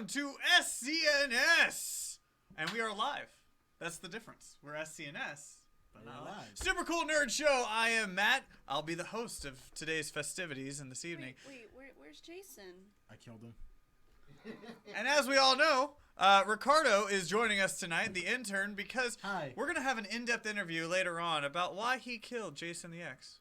welcome to SCNS! And we are live. That's the difference. We're SCNS, but not live. Super cool nerd show. I am Matt. I'll be the host of today's festivities and this evening. Wait, where's Jason? I killed him. And as we all know, Ricardo is joining us tonight, the intern, because we're going to have an in-depth interview later on about why he killed Jason the X.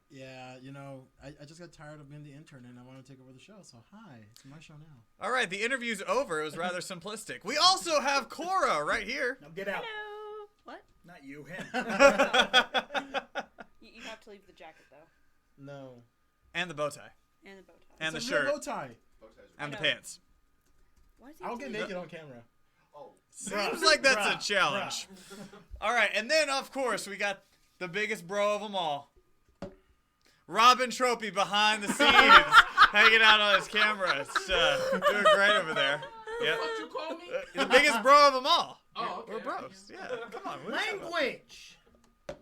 Yeah, you know, I just got tired of being the intern and I want to take over the show, so hi, it's my show now. All right, the interview's over. It was rather simplistic. We also have Cora right here. Now get out. Hello. What? Not you, him. You have to leave the jacket, though. No. And the bow tie. And the bow tie. And it's the shirt. Bow tie. And the pants. Why is he I'll get naked on camera. Oh. Seems like that's a challenge. All right, and then, of course, we got the biggest bro of them all. Robin Tropey behind the scenes, hanging out on his camera. It's doing great over there. Yep. What you call me? The biggest bro of them all. Oh, okay. We're bros. Yeah, come on. Language.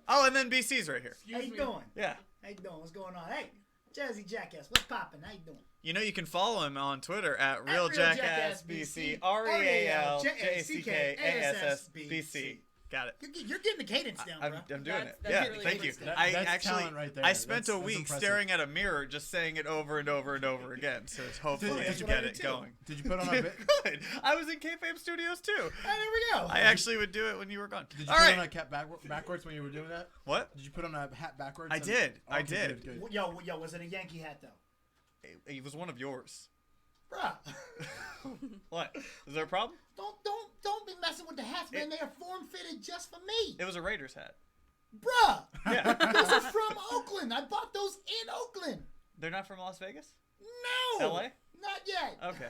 Oh, and then BC's right here. How you doing? Yeah. How you doing? What's going on? Hey, Jazzy Jackass, what's poppin'? How you doing? You know you can follow him on Twitter at RealJackassBC. RealJackassBC. Got it. You're getting the cadence down, bro. I'm doing it. That's Yeah, really thank you. impressive. I That's actually, talent right there. I spent a That's week impressive. staring at a mirror, just saying it over and over and over again. So hopefully Did to you get do it too? going. Did you put on a bit? Good. I was in K-Fame Studios too. Oh, there we go. I actually would do it when you were gone. Did you All put right. on a cap backwards when you were doing that? What? Did you put on a hat backwards? I did. I Okay, did. Good. Yo, was it a Yankee hat though? It was one of yours. Bruh. What? Is there a problem? Don't be messing with the hats, man. They are form fitted just for me. It was a Raiders hat. Bruh. Yeah. Those are from Oakland. I bought those in Oakland. They're not from Las Vegas? No. LA? Not yet. Okay.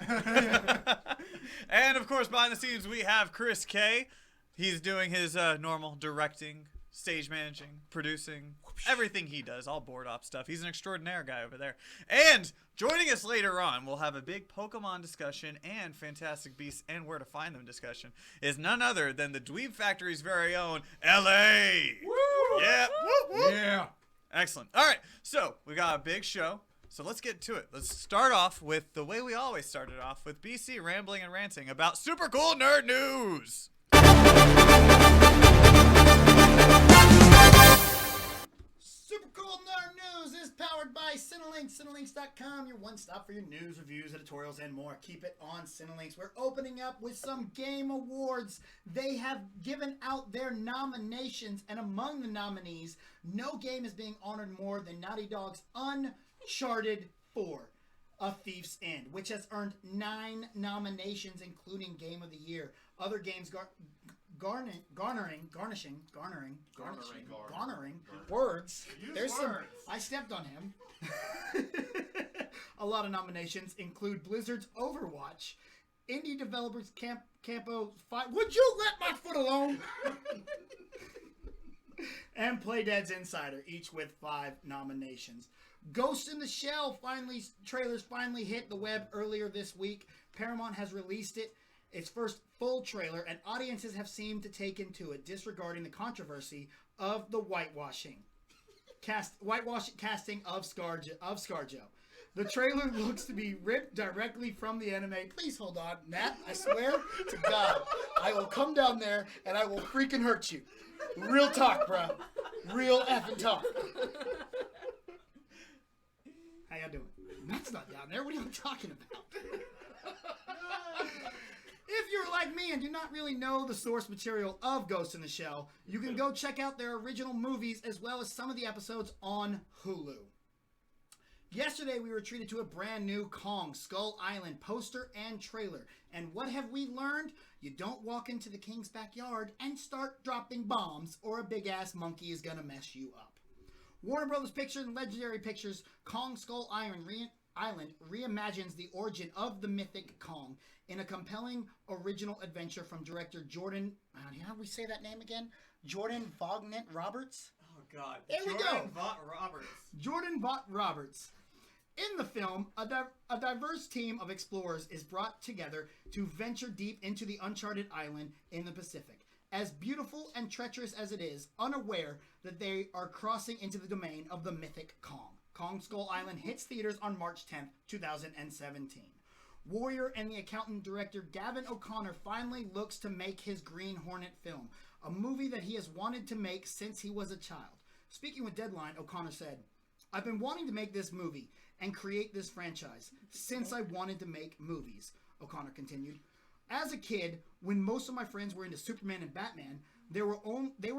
And of course, behind the scenes, we have Chris K. He's doing his normal directing, stage managing, producing, everything he does, all board op stuff. He's an extraordinaire guy over there. And joining us later on, we'll have a big Pokemon discussion and Fantastic Beasts and Where to Find Them discussion, is none other than the Dweeb Factory's very own L.A. Woo! Yeah. Woo, woo. Yeah. Excellent. All right, so we got a big show. So let's get to it. Let's start off with the way we always started off, with BC rambling and ranting about super cool nerd news. Super Cool Nerd News is powered by Cinelinx, Cinelinx.com, your one stop for your news, reviews, editorials, and more. Keep it on Cinelinx. We're opening up with some game awards. They have given out their nominations, and among the nominees, no game is being honored more than Naughty Dog's Uncharted 4, A Thief's End, which has earned 9 nominations, including Game of the Year. Other games garnering words. There's some. words. I stepped on him. A lot of nominations include Blizzard's Overwatch, indie developers Campo 5. Would you let my foot alone? And Playdead's Insider, each with 5 nominations. Ghost in the Shell trailers finally hit the web earlier this week. Paramount has released its first full trailer, and audiences have seemed to take into it, disregarding the controversy of the whitewashing casting of ScarJo. The trailer looks to be ripped directly from the anime. Please hold on, Matt. I swear to God, I will come down there and I will freaking hurt you. Real talk, bro. Real effing talk. How y'all doing? Matt's not down there. What are you talking about? If you're like me and do not really know the source material of Ghost in the Shell, you can go check out their original movies as well as some of the episodes on Hulu. Yesterday, we were treated to a brand new Kong Skull Island poster and trailer. And what have we learned? You don't walk into the king's backyard and start dropping bombs, or a big-ass monkey is gonna mess you up. Warner Brothers Pictures and Legendary Pictures' Kong Skull Island reimagines the origin of the mythic Kong in a compelling original adventure from director Jordan, how do we say that name again? Jordan Vogt Roberts? Oh, God. There we go. Roberts. Jordan Vogt Roberts. In the film, a diverse team of explorers is brought together to venture deep into the uncharted island in the Pacific. As beautiful and treacherous as it is, unaware that they are crossing into the domain of the mythic Kong. Kong Skull Island hits theaters on March 10th, 2017. Warrior and the accountant director Gavin O'Connor finally looks to make his Green Hornet film, a movie that he has wanted to make since he was a child. Speaking with Deadline, O'Connor said, "I've been wanting to make this movie and create this franchise since I wanted to make movies," O'Connor continued. "As a kid, when most of my friends were into Superman and Batman, they were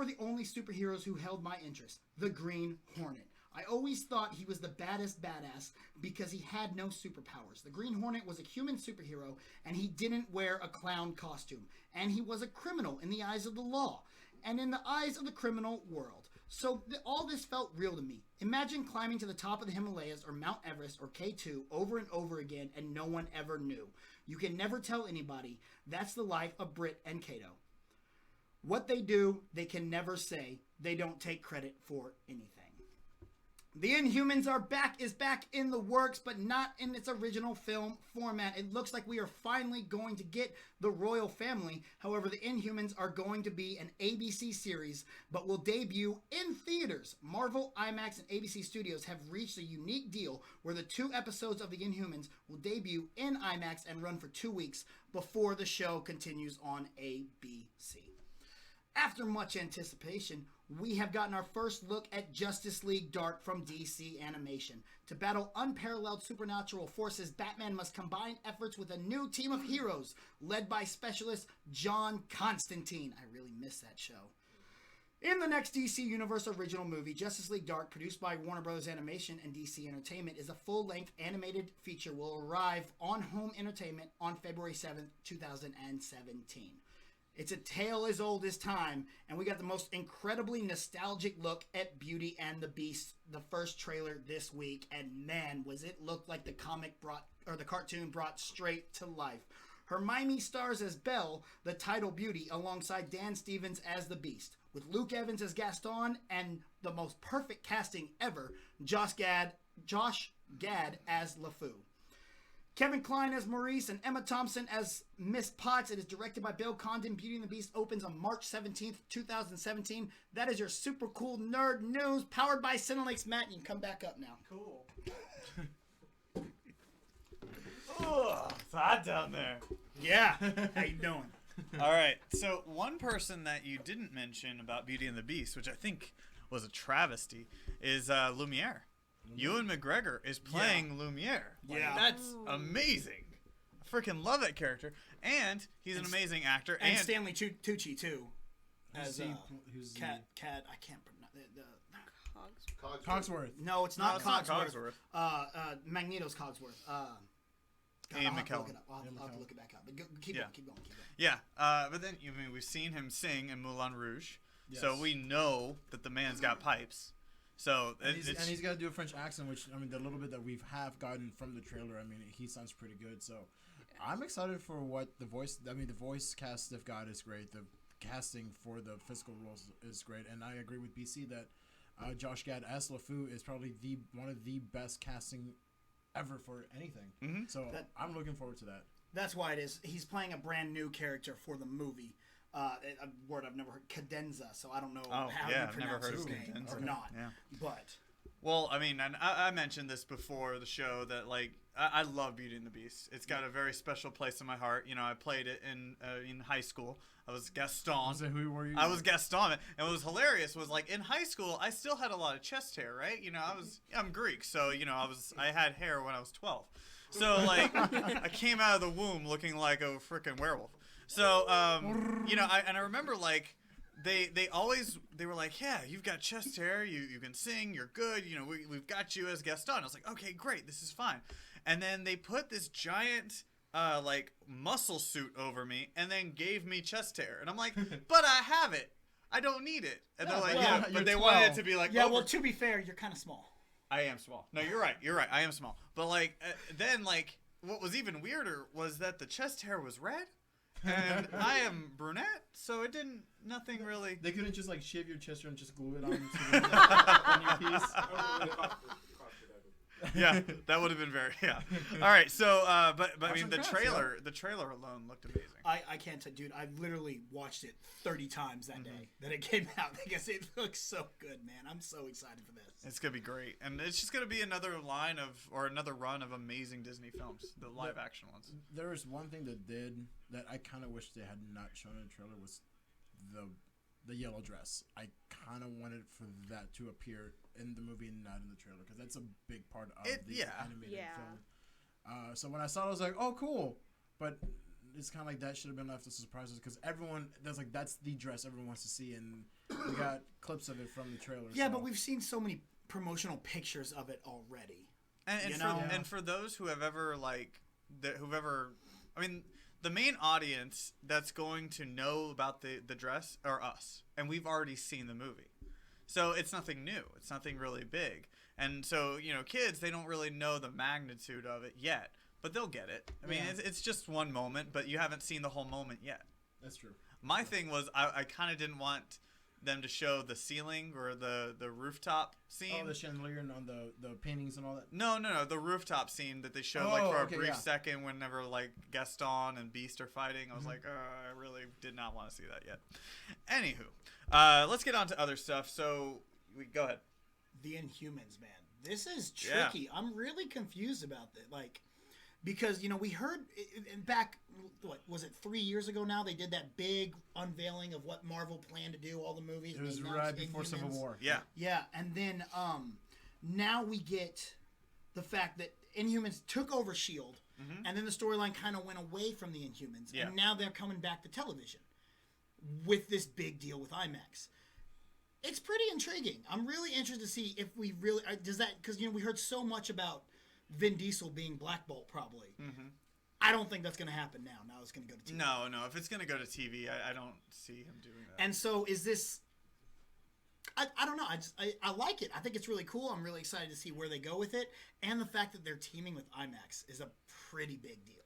the only superheroes who held my interest, the Green Hornet. I always thought he was the baddest badass because he had no superpowers. The Green Hornet was a human superhero, and he didn't wear a clown costume. And he was a criminal in the eyes of the law, and in the eyes of the criminal world. So all this felt real to me. Imagine climbing to the top of the Himalayas or Mount Everest or K2 over and over again, and no one ever knew. You can never tell anybody. That's the life of Britt and Kato. What they do, they can never say. They don't take credit for anything. The Inhumans is back in the works, but not in its original film format. It looks like we are finally going to get the royal family. However, the Inhumans are going to be an ABC series, but will debut in theaters. Marvel, IMAX, and ABC Studios have reached a unique deal where the 2 episodes of the Inhumans will debut in IMAX and run for 2 weeks before the show continues on ABC. After much anticipation, we have gotten our first look at Justice League Dark from DC Animation. To battle unparalleled supernatural forces, Batman must combine efforts with a new team of heroes, led by specialist John Constantine. I really miss that show. In the next DC Universe original movie, Justice League Dark, produced by Warner Bros. Animation and DC Entertainment, is a full-length animated feature will arrive on home entertainment on February 7th, 2017. It's a tale as old as time, and we got the most incredibly nostalgic look at Beauty and the Beast, the first trailer this week, and man, was it look like the cartoon brought straight to life. Hermione stars as Belle, the title Beauty, alongside Dan Stevens as the Beast, with Luke Evans as Gaston, and the most perfect casting ever, Josh Gad as LeFou. Kevin Kline as Maurice and Emma Thompson as Miss Potts. It is directed by Bill Condon. Beauty and the Beast opens on March 17th, 2017. That is your super cool nerd news, powered by Cinelinx. Matt, you can come back up now. Cool. Oh, it's hot down there. Yeah. How you doing? All right. So one person that you didn't mention about Beauty and the Beast, which I think was a travesty, is Lumiere. Ewan McGregor is playing Lumiere. Yeah. That's amazing. I freaking love that character. And he's an amazing actor. And Stanley Tucci, too. As who's Cat, I can't pronounce the Cogsworth. No, it's not Cogsworth. Magneto's Cogsworth. Ian I'll have to McKellen. look it up. I'll have to look it back up. But keep going. Yeah. But then we've seen him sing in Moulin Rouge. Yes. So we know that the man's got pipes. So and he's got to do a French accent, which, I mean, the little bit that we've gotten from the trailer, I mean, he sounds pretty good. So I'm excited for what the voice cast they've got is great. The casting for the physical roles is great. And I agree with BC that Josh Gad as LeFou is probably one of the best casting ever for anything. Mm-hmm. So I'm looking forward to that. That's why it is. He's playing a brand new character for the movie. A word I've never heard, cadenza. So I don't know how you pronounce his name or not. Yeah. But well, I mean, and I mentioned this before the show that like I love Beauty and the Beast. It's got a very special place in my heart. You know, I played it in high school. I was Gaston. Who were you? I was Gaston, and what was hilarious was like in high school I still had a lot of chest hair, right? You know, I'm Greek, so you know I had hair when I was 12. So like I came out of the womb looking like a freaking werewolf. So, you know, I remember, like, they were like, yeah, you've got chest hair, you can sing, you're good, you know, we've got you as Gaston. I was like, okay, great, this is fine. And then they put this giant, like, muscle suit over me and then gave me chest hair. And I'm like, but I have it. I don't need it. And they're like, yeah, but they wanted it to be like, yeah, well, to be fair, you're kind of small. I am small. No, you're right, I am small. But, like, then, like, what was even weirder was that the chest hair was red. And I am brunette, so it didn't, nothing really. They couldn't just like shave your chest and just glue it on your piece. Yeah, that would have been very All right, so but I Watch mean some the crafts, trailer alone looked amazing. I can't tell, dude. I literally watched it 30 times that day that it came out because it looks so good, man. I'm so excited for this. It's gonna be great, and it's just gonna be another another run of amazing Disney films, the live action ones. There was one thing that I kind of wish they had not shown in the trailer was the yellow dress. I kind of wanted for that to appear in the movie and not in the trailer because that's a big part of the animated film. So when I saw it, I was like, oh, cool. But it's kind of like that should have been left as surprises because that's the dress everyone wants to see, and we got clips of it from the trailer. Yeah, but we've seen so many promotional pictures of it already. And for those who have ever the main audience that's going to know about the dress are us, and we've already seen the movie. So it's nothing new. It's nothing really big. And so, kids, they don't really know the magnitude of it yet, but they'll get it. I mean, it's just one moment, but you haven't seen the whole moment yet. That's true. My thing was I kind of didn't want them to show the ceiling or the rooftop scene. Oh, the chandelier and on the paintings and all that? No, the rooftop scene that they showed for a brief second whenever Gaston and Beast are fighting. I was like, I really did not want to see that yet. Anywho, let's get on to other stuff. So, go ahead. The Inhumans, man. This is tricky. Yeah. I'm really confused about that. Because, we heard back, what was it, 3 years ago now? They did that big unveiling of what Marvel planned to do, all the movies. It was right before Civil War. Yeah. Yeah, and then now we get the fact that Inhumans took over S.H.I.E.L.D., and then the storyline kind of went away from the Inhumans, and now they're coming back to television with this big deal with IMAX. It's pretty intriguing. I'm really interested to see if we really... does that... Because, we heard so much about Vin Diesel being Black Bolt, probably. I don't think that's going to happen now. Now it's going to go to TV. No. If it's going to go to TV, I don't see him doing that. And so is this... I don't know. I like it. I think it's really cool. I'm really excited to see where they go with it. And the fact that they're teaming with IMAX is a pretty big deal.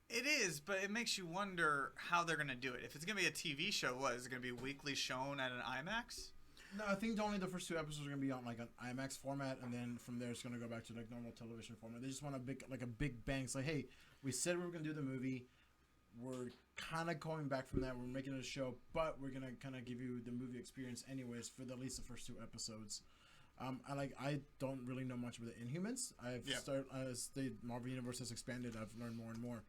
It is, but it makes you wonder how they're going to do it. If it's going to be a TV show, is it going to be weekly shown at an IMAX? No, I think only the first 2 episodes are going to be on an IMAX format, and then from there it's going to go back to normal television format. They just want a big bang. It's like, hey, we said we were going to do the movie. We're kind of going back from that. We're making it a show, but we're going to kind of give you the movie experience anyways for at least the first 2 episodes. I don't really know much about the Inhumans. Started as the Marvel Universe has expanded, I've learned more and more.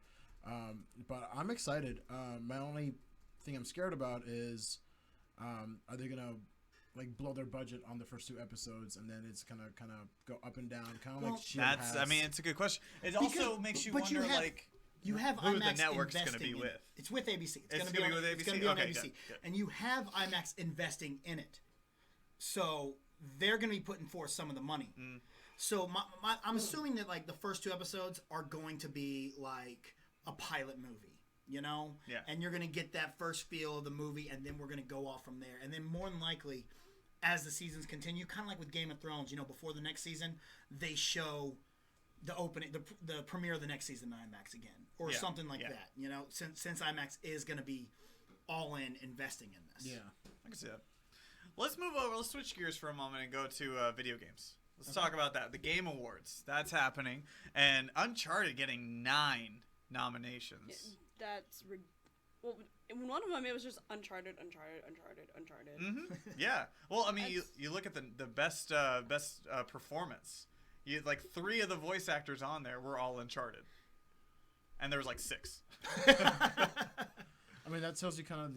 But I'm excited. My only thing I'm scared about is are they going to blow their budget on the first 2 episodes, and then it's gonna kind of go up and down, kind of like S.H.I.E.L.D. has. I mean, it's a good question. It also makes you wonder, you have who IMAX the network's investing going to be with. It's with ABC. It's going to be with ABC. It's going to be on ABC, good. And you have IMAX investing in it, so they're going to be putting forth some of the money. So I'm assuming that the first 2 episodes are going to be a pilot movie. And you're going to get that first feel of the movie, and then we're going to go off from there. And then more than likely, as the seasons continue, kind of like with Game of Thrones, before the next season, they show the opening, the premiere of the next season on IMAX again, or something like that. Since IMAX is going to be all in investing in this. Yeah, I can see that. Let's move over. Let's switch gears for a moment and go to video games. Let's talk about that. The Game Awards. That's happening, and Uncharted getting 9 nominations. That's well, in one of them it was just Uncharted. Yeah. Well, I mean, you look at the best performance. You 3 of the voice actors on there were all Uncharted, and there was 6. I mean, that tells you kind of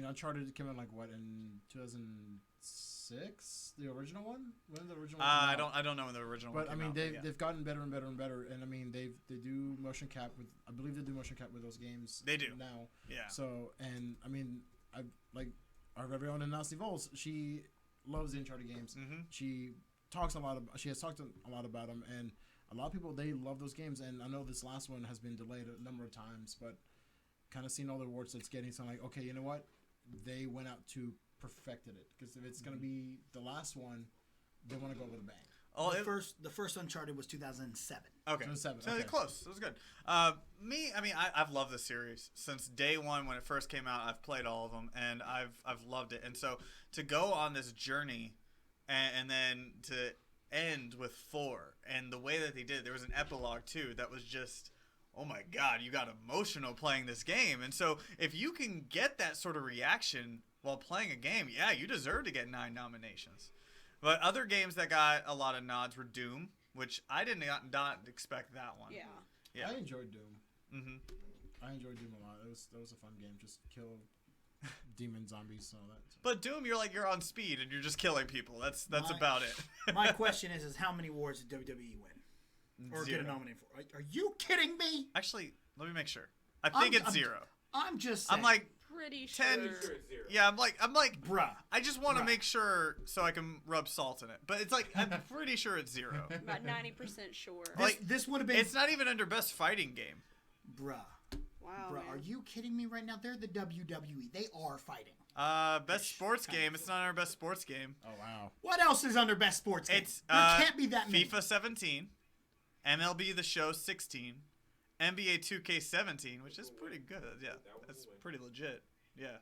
Uncharted came out in 2006, the original one. When did the original one come out? I don't know when the original one came out. They've gotten better and better and better, and I mean they do motion cap with. I believe they do motion cap with those games. They do now. Yeah. So I mean our very own Nancy Voles. She loves the Uncharted games. She has talked a lot about them, and a lot of people they love those games. And I know this last one has been delayed a number of times, but kind of seeing all the awards that's getting, so I'm like, okay, you know what? They went out to perfected it, because if it's gonna be the last one, they want to go with a bang. Oh, the first Uncharted was 2007. Okay, 2007. So close. It was good. I've loved this series since day one when it first came out. I've played all of them, and I've loved it. And so to go on this journey, and then to end with 4, and the way that they did, there was an epilogue too that was just, oh my god, you got emotional playing this game. And so if you can get that sort of reaction while playing a game, yeah, you deserve to get 9 nominations. But other games that got a lot of nods were Doom, which I did not expect that one. Yeah. I enjoyed Doom. Mm-hmm. I enjoyed Doom a lot. That was a fun game. Just kill demon zombies and all that. So. But Doom, you're on speed and you're just killing people. That's about it. My question is how many awards did WWE win? Or 0. get a nomination for? Are you kidding me? Actually, let me make sure. I think it's 0. I'm just saying. I'm like Pretty 10. sure. Yeah, I'm like, bruh. I just want to Bruh. make sure so I can rub salt in it. But it's like, I'm pretty sure it's 0. About 90% sure. This would have been. It's not even under best fighting game. Bruh. Wow. Bruh, man. are you kidding me right now? They're the WWE. They are fighting. Best sports game. It's not our best sports game. Oh wow. What else is under best sports game? It's there can't be that many. FIFA 17, MLB The Show 16, NBA 2K17, which is pretty good. Yeah, that's pretty legit. Yeah.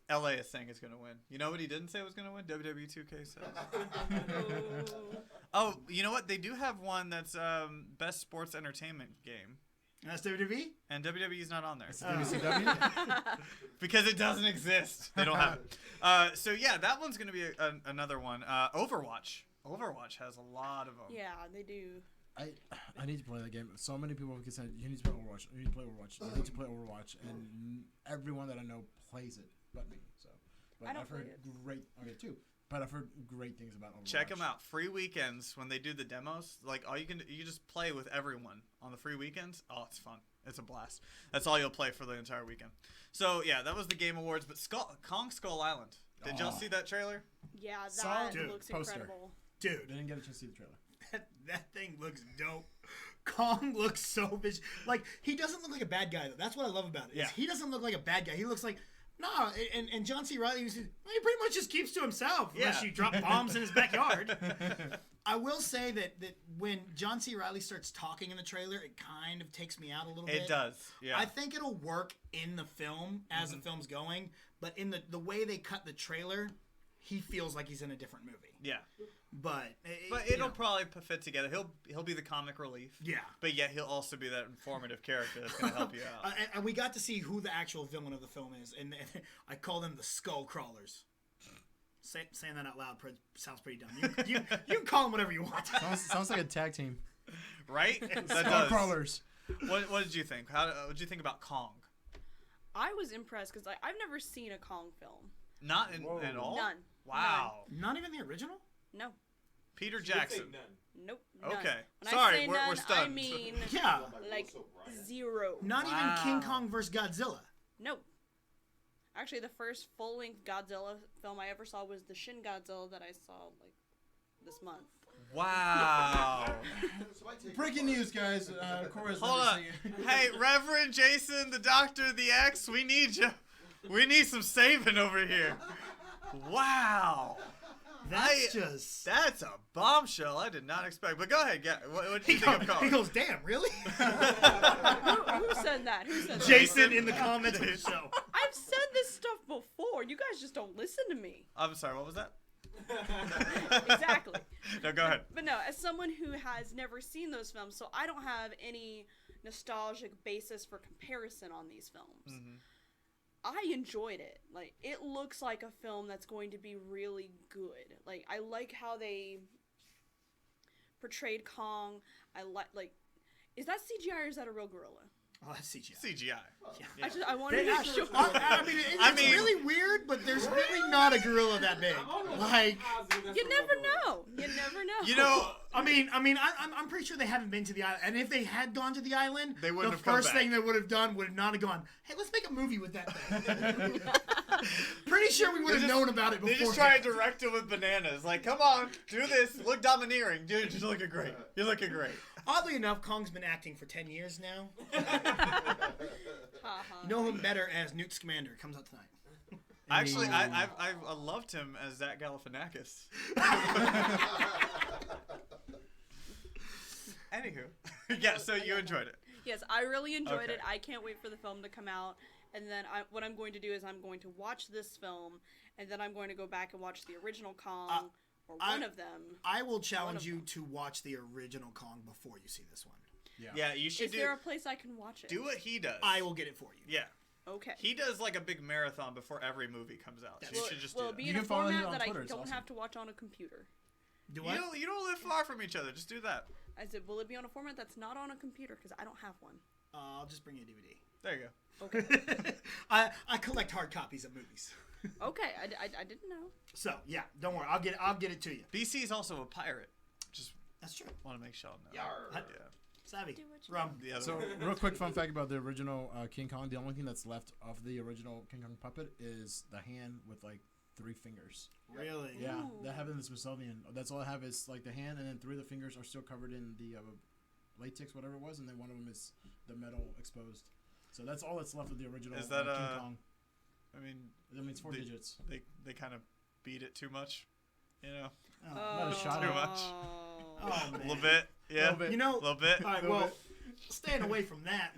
LA is saying it's gonna win. You know what he didn't say was gonna win? WWE 2K7. Oh, you know what? They do have one that's best sports entertainment game. And that's WWE? And WWE's not on there. WCW? Because it doesn't exist. They don't have it. So yeah, that one's gonna be another one. Overwatch. Overwatch has a lot of them. Yeah, they do. I need to play that game. So many people have said you need to play Overwatch. You need to play Overwatch. You need to play Overwatch, and everyone that I know plays it, but me. So, but I don't I've heard play it. great. Okay, too. But I've heard great things about Overwatch. Check them out. Free weekends when they do the demos. Like you just play with everyone on the free weekends. Oh, it's fun. It's a blast. That's all you'll play for the entire weekend. So yeah, that was the Game Awards. But Kong Skull Island. Did y'all see that trailer? Yeah, that Solid looks poster. incredible. Dude, Didn't get a chance to see the trailer. that thing looks dope. Kong looks so vicious. Like, he doesn't look like a bad guy, though. That's what I love about it. Yeah. He doesn't look like a bad guy. He looks like, no. And John C. Reilly, he pretty much just keeps to himself unless Yeah. you drop bombs in his backyard. I will say that when John C. Reilly starts talking in the trailer, it kind of takes me out a little bit. It does. Yeah. I think it'll work in the film as the film's going, but in the way they cut the trailer, he feels like he's in a different movie. Yeah. But It'll probably fit together. He'll be the comic relief. Yeah. But yet he'll also be that informative character that's going to help you out. And we got to see who the actual villain of the film is, and I call them the Skull Crawlers. Saying that out loud sounds pretty dumb. You can call them whatever you want. Sounds like a tag team. Right? That Skull does. crawlers. What did you think? What did you think about Kong? I was impressed because I've never seen a Kong film. Not Whoa. at all? None. Wow. Not even the original? No. Peter Jackson. Nope. None. Okay. When Sorry, I say we're none, I stunned. mean Yeah. like 0. Not Wow. even King Kong vs. Godzilla. Nope. Actually, the first full-length Godzilla film I ever saw was the Shin Godzilla that I saw like this month. Wow. Breaking news, guys. Cora's Hold never on. seen it. Hey, Reverend Jason, the Doctor, the X, we need you. We need some saving over here. Wow. That's a bombshell I did not expect. But go ahead. What did you think of Kong? He goes, damn, really? Who said that? Who said that? Jason in the comments of the show. I've said this stuff before. You guys just don't listen to me. I'm sorry, what was that? Exactly. No, go ahead. But no, as someone who has never seen those films, so I don't have any nostalgic basis for comparison on these films. Mhm. I enjoyed it. Like, it looks like a film that's going to be really good. Like, I like how they portrayed Kong. I like, is that CGI or is that a real gorilla? Oh, that's CGI. CGI. Yeah. I wanted to be sure. I mean, it's really weird, but there's really not a gorilla that big. Like, You never know. You never know. You know, I'm pretty sure they haven't been to the island. And if they had gone to the island, They wouldn't the have come first back. thing they would have done would not have gone, hey, let's make a movie with that thing. Pretty sure we would have known about it before. they just try to direct it with bananas. Like, come on, do this. Look domineering. Dude, you're looking great. You're looking great. Oddly enough, Kong's been acting for 10 years now. Ha-ha. You know him better as Newt Scamander. Comes out tonight. Actually, I loved him as Zach Galifianakis. Anywho. Yeah, so you enjoyed it. Yes, I really enjoyed Okay. it. I can't wait for the film to come out. And then what I'm going to do is I'm going to watch this film, and then I'm going to go back and watch the original Kong or one of them. I will challenge of you them. to watch the original Kong before you see this one. Yeah, you should Is there a place I can watch it? do what he does. I will get it for you. Yeah. Okay. He does like a big marathon before every movie comes out. So you should just do Will that. it be You in a can follow him format on that Twitter, I it's don't awesome. have to watch on a computer? Do You what? you don't live far from each other. Just do that. I said, will it be on a format that's not on a computer? Because I don't have one. I'll just bring you a DVD. There you go. Okay. I collect hard copies of movies. Okay. I didn't know. So yeah, don't worry. I'll get it to you. BC is also a pirate. Just That's true. want to make sure know. Yarr. Yeah. Savvy. Do what you Rum. The other So, one. real quick fun fact about the original King Kong: the only thing that's left of the original King Kong puppet is the hand with like 3 fingers. Really? Yeah, Ooh. they have it in the Smithsonian. That's all I have is like the hand, and then 3 of the fingers are still covered in the latex, whatever it was, and then one of them is the metal exposed. So that's all that's left of the original Is that, King Kong. I mean, I mean, it's 4 digits. they kind of beat it too much. You know, Not a shot Too at much. Oh, a man. little bit. Yeah, Little bit. You know, a little bit. all right, Little well, bit. staying away from that,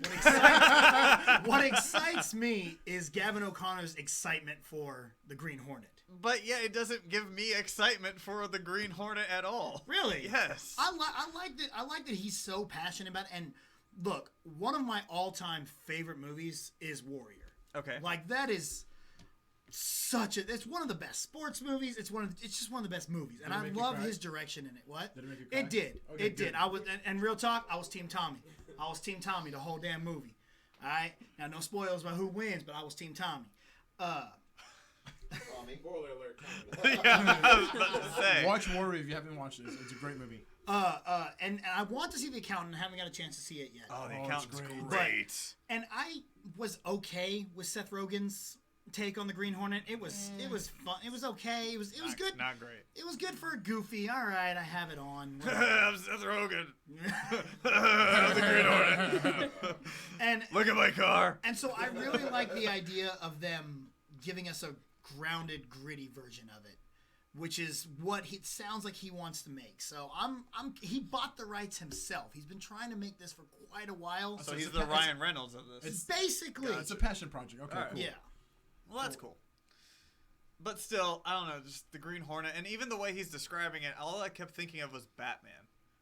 what excites me is Gavin O'Connor's excitement for the Green Hornet. But yeah, it doesn't give me excitement for the Green Hornet at all. Really? Yes. I like that he's so passionate about it. And look, one of my all-time favorite movies is Warrior. Okay. Like that is it's one of the best sports movies. It's just one of the best movies, and Did it I make you love cry? his direction in it. What? Did it make you cry? It did. Okay, It did. good. I was, and real talk, I was Team Tommy. I was Team Tommy the whole damn movie. All right. Now, no spoilers about who wins, but I was Team Tommy. Spoiler alert. Tommy. Yeah, I was about to say. Watch Warrior if you haven't watched it. It's a great movie. And I want to see The Accountant. I haven't got a chance to see it yet. Oh, the Oh, it's accountant's great. great. And I was okay with Seth Rogen's take on the Green Hornet. It was fun. It was okay. It was good. Not great. It was good for a goofy. All right, I have it on. I'm Seth Rogen. I'm the Green Hornet. and Look at my car. and so I really like the idea of them giving us a grounded, gritty version of it, which is what it sounds like he wants to make. So he bought the rights himself. He's been trying to make this for quite a while. So it's he's a the pa- Ryan Reynolds of this. It's Basically, It's a passion project. Okay, Alright. cool. yeah. Well, that's cool. But still, I don't know, just the Green Hornet, and even the way he's describing it, all I kept thinking of was Batman.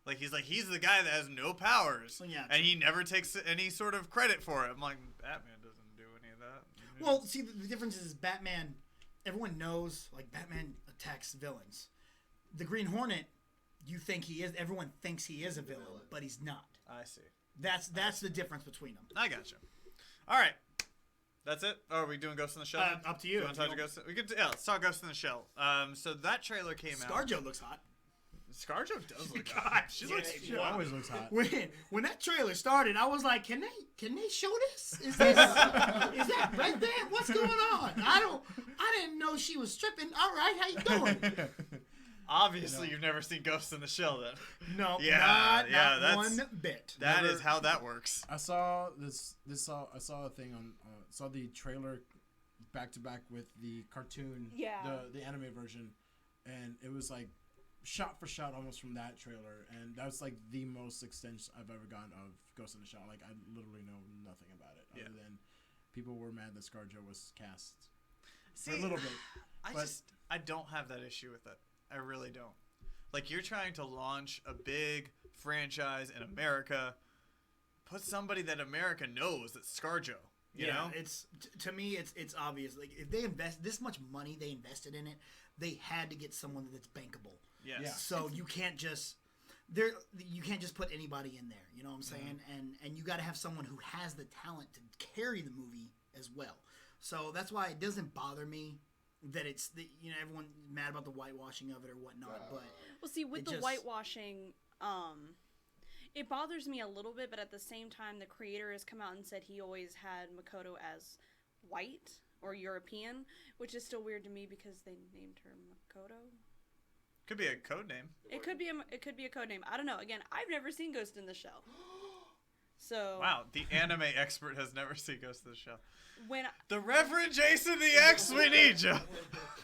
Like, he's the guy that has no powers, Yeah. and he never takes any sort of credit for it. I'm like, Batman doesn't do any of that. Well, see, the difference is Batman. Everyone knows, like, Batman attacks villains. The Green Hornet, you think he is. Everyone thinks he is a villain, but he's not. I see. That's the difference between them. I gotcha. All right. That's it? Oh, are we doing Ghost in the Shell? Up to Do you. you want to talk to Ghost? We could, yeah, let's talk Ghost in the Shell. So that trailer came out. ScarJo looks hot. ScarJo does look God, hot. She yeah, looks she She always looks hot. When that trailer started, I was like, can they show this? Is that Red Band? What's going on? I didn't know she was stripping. All right, how you doing? Obviously, you've never seen Ghost in the Shell then. No, Yeah, not that's- one bit. That Never- is how that works. I saw I saw a thing on saw the trailer back to back with the cartoon, Yeah. the anime version, and it was like shot for shot almost from that trailer, and that's like the most extension I've ever gotten of Ghost in the Shell. Like I literally know nothing about it Yeah. other than people were mad that ScarJo was cast See, for a little bit. I don't have that issue with it. I really don't. Like, you're trying to launch a big franchise in America. Put somebody that America knows that's ScarJo. You know? it's to me, it's obvious. Like if they invest this much money, they invested in it. They had to get someone that's bankable. Yes. Yeah. So you can't just put anybody in there. You know what I'm saying? And you got to have someone who has the talent to carry the movie as well. So that's why it doesn't bother me that it's everyone mad about the whitewashing of it or whatnot. But Well, see, with It the just- whitewashing, it bothers me a little bit, but at the same time, the creator has come out and said he always had Makoto as white or European, which is still weird to me because they named her Makoto. Could be a code name. It could be a code name. I don't know. Again, I've never seen Ghost in the Shell. So Wow, the anime expert has never seen Ghost in the Shell. when The Reverend Jason the X, we need you.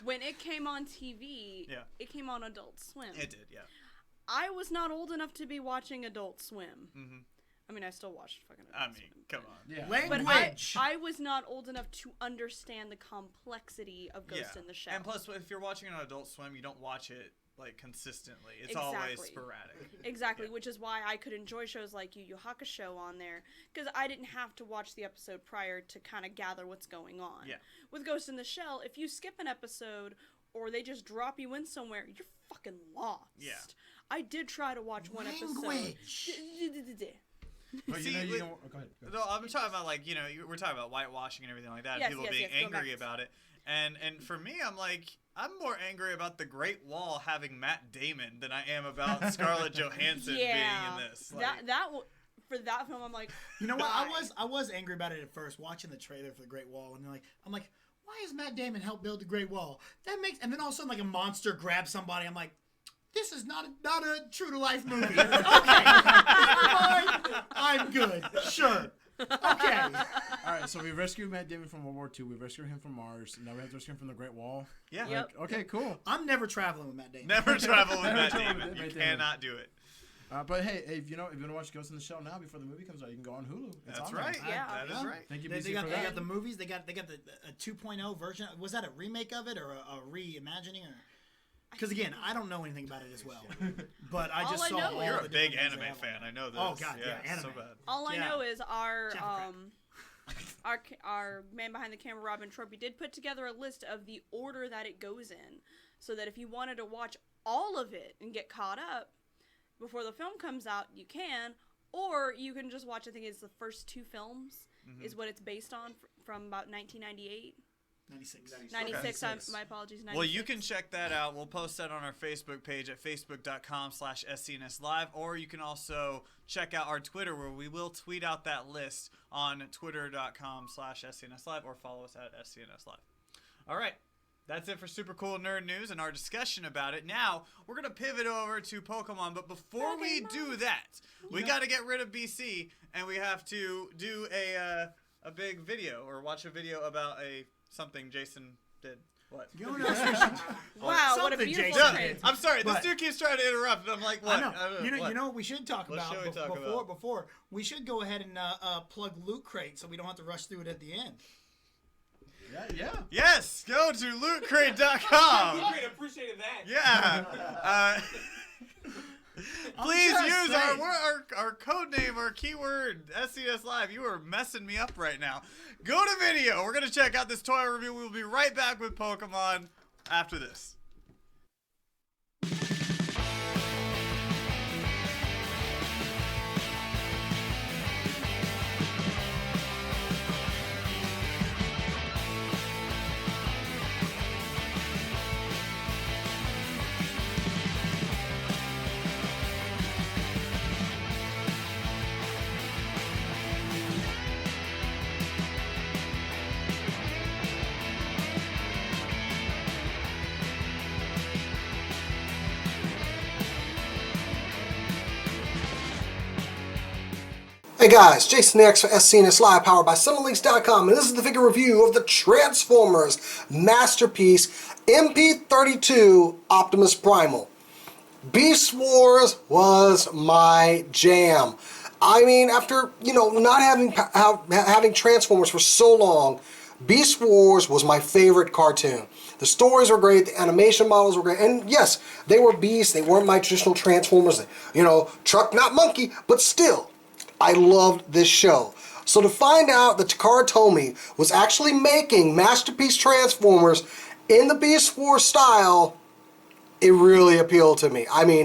when it came on TV, Yeah. it came on Adult Swim. It did, yeah. I was not old enough to be watching Adult Swim. Mm-hmm. I mean, I still watched fucking Adult I mean, Swim. come on. Yeah. But language. I was not old enough to understand the complexity of Ghost in the Shell. And plus, if you're watching it on Adult Swim, you don't watch it like consistently. It's always Exactly. sporadic. Exactly, Yeah. which is why I could enjoy shows like Yu Yu Hakusho on there, because I didn't have to watch the episode prior to kind of gather what's going on. Yeah. With Ghost in the Shell, if you skip an episode or they just drop you in somewhere, you're fucking lost. Yeah. I did try to watch one Language. episode. But See, you with- know, go ahead. No, I'm talking about like we're talking about whitewashing and everything like that. Yes, People yes, being yes, go back angry to- about it, and for me, I'm like I'm more angry about the Great Wall having Matt Damon than I am about Scarlett Johansson being in this. Like, For that film, I'm like, You know what? why? I was angry about it at first, watching the trailer for the Great Wall, and I'm like, why has Matt Damon helped build the Great Wall? That makes, and then all of a sudden, like a monster grabs somebody. I'm like, this is not a true to life movie. Okay, never mind. I'm good. Sure. Okay. All right, so we rescued Matt Damon from World War II. We rescued him from Mars. Now we have to rescue him from the Great Wall. yeah, Yep. Okay, cool. I'm never traveling with Matt Damon. never travel with Never Matt travel with Damon. You Matt Damon. cannot do it. But hey, if you want to watch Ghost in the Shell now before the movie comes out, you can go on Hulu. It's That's on there. right. Yeah. That is Yeah. right. Thank you, They BC, got for they that. got the movies. They got the a 2.0 version. Was that a remake of it or a reimagining or? Because again, I don't know anything about it as well, but I All just I saw. know all is- You're the a big different things they anime have on fan. there. I know this. Oh, God, yeah, so anime. bad. All I Yeah. know is Jeff our man behind the camera, Robin Tropey, did put together a list of the order that it goes in, so that if you wanted to watch all of it and get caught up before the film comes out, you can, or you can just watch. I think it's the first two films is what it's based on from about 1998. 96. 96. 96. My apologies. 96. Well, you can check that out. We'll post that on our Facebook page at facebook.com/SCNSLive, or you can also check out our Twitter where we will tweet out that list on twitter.com/SCNSLive or follow us at SCNSLive. All right. That's it for Super Cool Nerd News and our discussion about it. Now, we're going to pivot over to Pokemon, but before we do that, we got to get rid of BC, and we have to do a big video, or watch a video about something Jason did. What? You know what else we should- Wow, what a Something beautiful Jason print. did. I'm sorry, But- this dude keeps trying to interrupt, and I'm like, what? I know. what? You know what we should talk What about should we talk before about? before we should go ahead and plug Loot Crate so we don't have to rush through it at the end. Yeah. Yes, go to lootcrate.com. Great, appreciated that. Yeah. Please just use saying. our code name, our keyword, SCNS Live. You are messing me up right now. Go to video. We're going to check out this toy review. We'll be right back with Pokemon after this. Hey guys, Jason X for SCNS Live, powered by Cinelinx.com, and this is the figure review of the Transformers Masterpiece MP32 Optimus Primal. Beast Wars was my jam. I mean, after, not having Transformers for so long, Beast Wars was my favorite cartoon. The stories were great, the animation models were great, and yes, they were beasts, they weren't my traditional Transformers, truck not monkey, but still, I loved this show. So to find out that Takara Tomy was actually making Masterpiece Transformers in the Beast Wars style, it really appealed to me. I mean,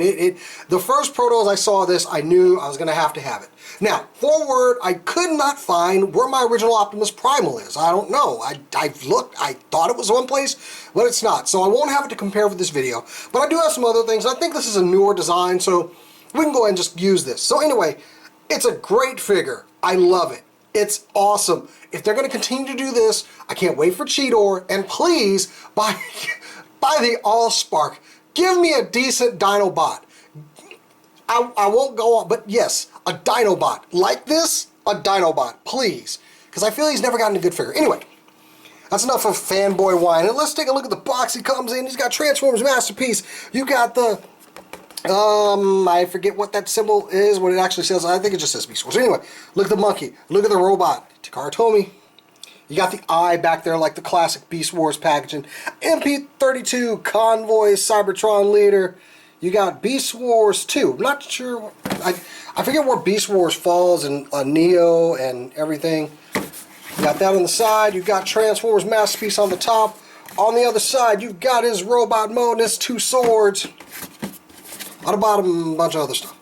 the first protos I saw this, I knew I was going to have it. Now, forward, I could not find where my original Optimus Primal is. I don't know. I've looked, I thought it was one place, but it's not. So I won't have it to compare with this video. But I do have some other things. I think this is a newer design, so we can go ahead and just use this. So anyway, it's a great figure. I love it. It's awesome. If they're going to continue to do this, I can't wait for Cheetor. And please, buy the Allspark. Give me a decent Dinobot. I won't go on, but yes, a Dinobot. Like this, a Dinobot, please. Because I feel he's never gotten a good figure. Anyway, that's enough of fanboy whine. And let's take a look at the box he comes in. He's got Transformers Masterpiece. You got the... I forget what that symbol is, what it actually says. I think it just says Beast Wars. Anyway, look at the monkey. Look at the robot. Takara Tomy. You got the eye back there like the classic Beast Wars packaging. MP32 Convoy Cybertron Leader. You got Beast Wars 2. I'm not sure. I forget where Beast Wars falls in Neo and everything. You got that on the side. You've got Transformers Masterpiece on the top. On the other side, you've got his robot mode and his 2 swords. On the bottom, a bunch of other stuff.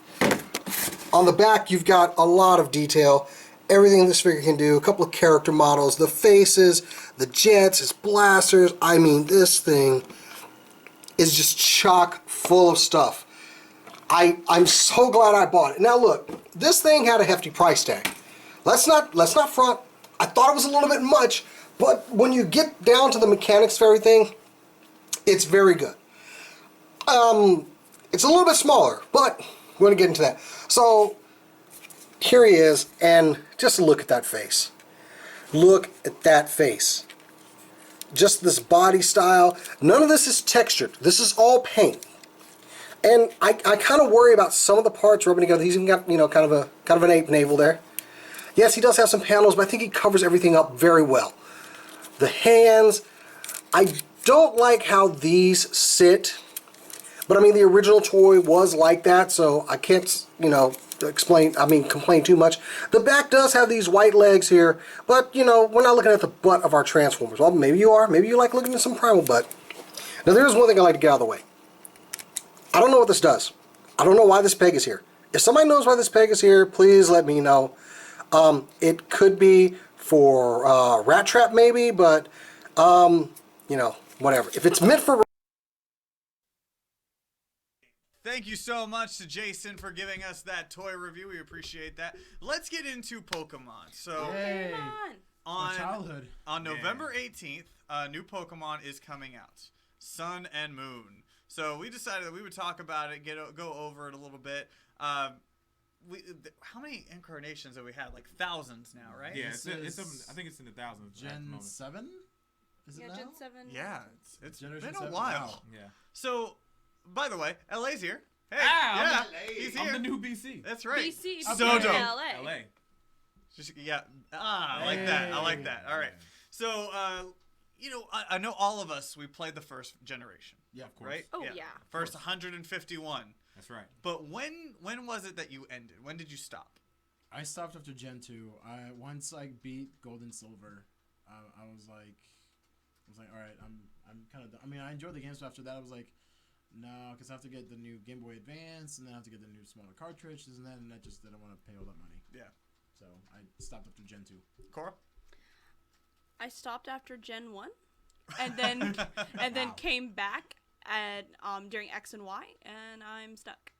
On the back, you've got a lot of detail. Everything this figure can do. A couple of character models. The faces, the jets, his blasters. I mean, this thing is just chock full of stuff. I'm so glad I bought it. Now look, this thing had a hefty price tag. Let's not front. I thought it was a little bit much, but when you get down to the mechanics of everything, it's very good. It's a little bit smaller, but we're going to get into that. So, here he is, and just look at that face. Look at that face. Just this body style. None of this is textured. This is all paint. And I kind of worry about some of the parts rubbing together. He's even got, you know, kind of an ape navel there. Yes, he does have some panels, but I think he covers everything up very well. The hands, I don't like how these sit. But I mean, the original toy was like that, so I can't, you know, complain too much. The back does have these white legs here, but, you know, we're not looking at the butt of our Transformers. Well, maybe you are. Maybe you like looking at some primal butt. Now, there's one thing I like to get out of the way. I don't know what this does. I don't know why this peg is here. If somebody knows why this peg is here, please let me know. It could be for rat trap maybe, but, you know, whatever. If it's meant for... Thank you so much to Jason for giving us that toy review. We appreciate that. Let's get into Pokemon. So, Hey. Pokemon. My childhood. on November 18th, a new Pokemon is coming out, Sun and Moon. So we decided that we would talk about it, go over it a little bit. How many incarnations have we had? Like thousands now, right? Yeah, This it's is I think it's in the thousands. at the Gen moment. 7? Is it Yeah, now? Gen 7. Yeah, it's Generation been a 7? while. Wow. Yeah. So, by the way, LA's here. Hey, Ah, yeah, he's here. I'm the new BC. That's right. BC, So from dope. LA. LA. Just, yeah. I like that. I like that. All right. So, you know, I know all of us, we played the first generation, Yeah, of course. right? Oh, yeah. First 151. That's right. But when was it that you ended? When did you stop? I stopped after Gen 2. Once I beat Gold and Silver, I was like, all right, I'm kind of done. I mean, I enjoyed the games, but after that, I was like, no, because I have to get the new Game Boy Advance, and then I have to get the new smaller cartridge, and I just didn't want to pay all that money. Yeah. So I stopped after Gen 2. Cora? I stopped after Gen 1 and then Wow. came back at during X and Y, and I'm stuck.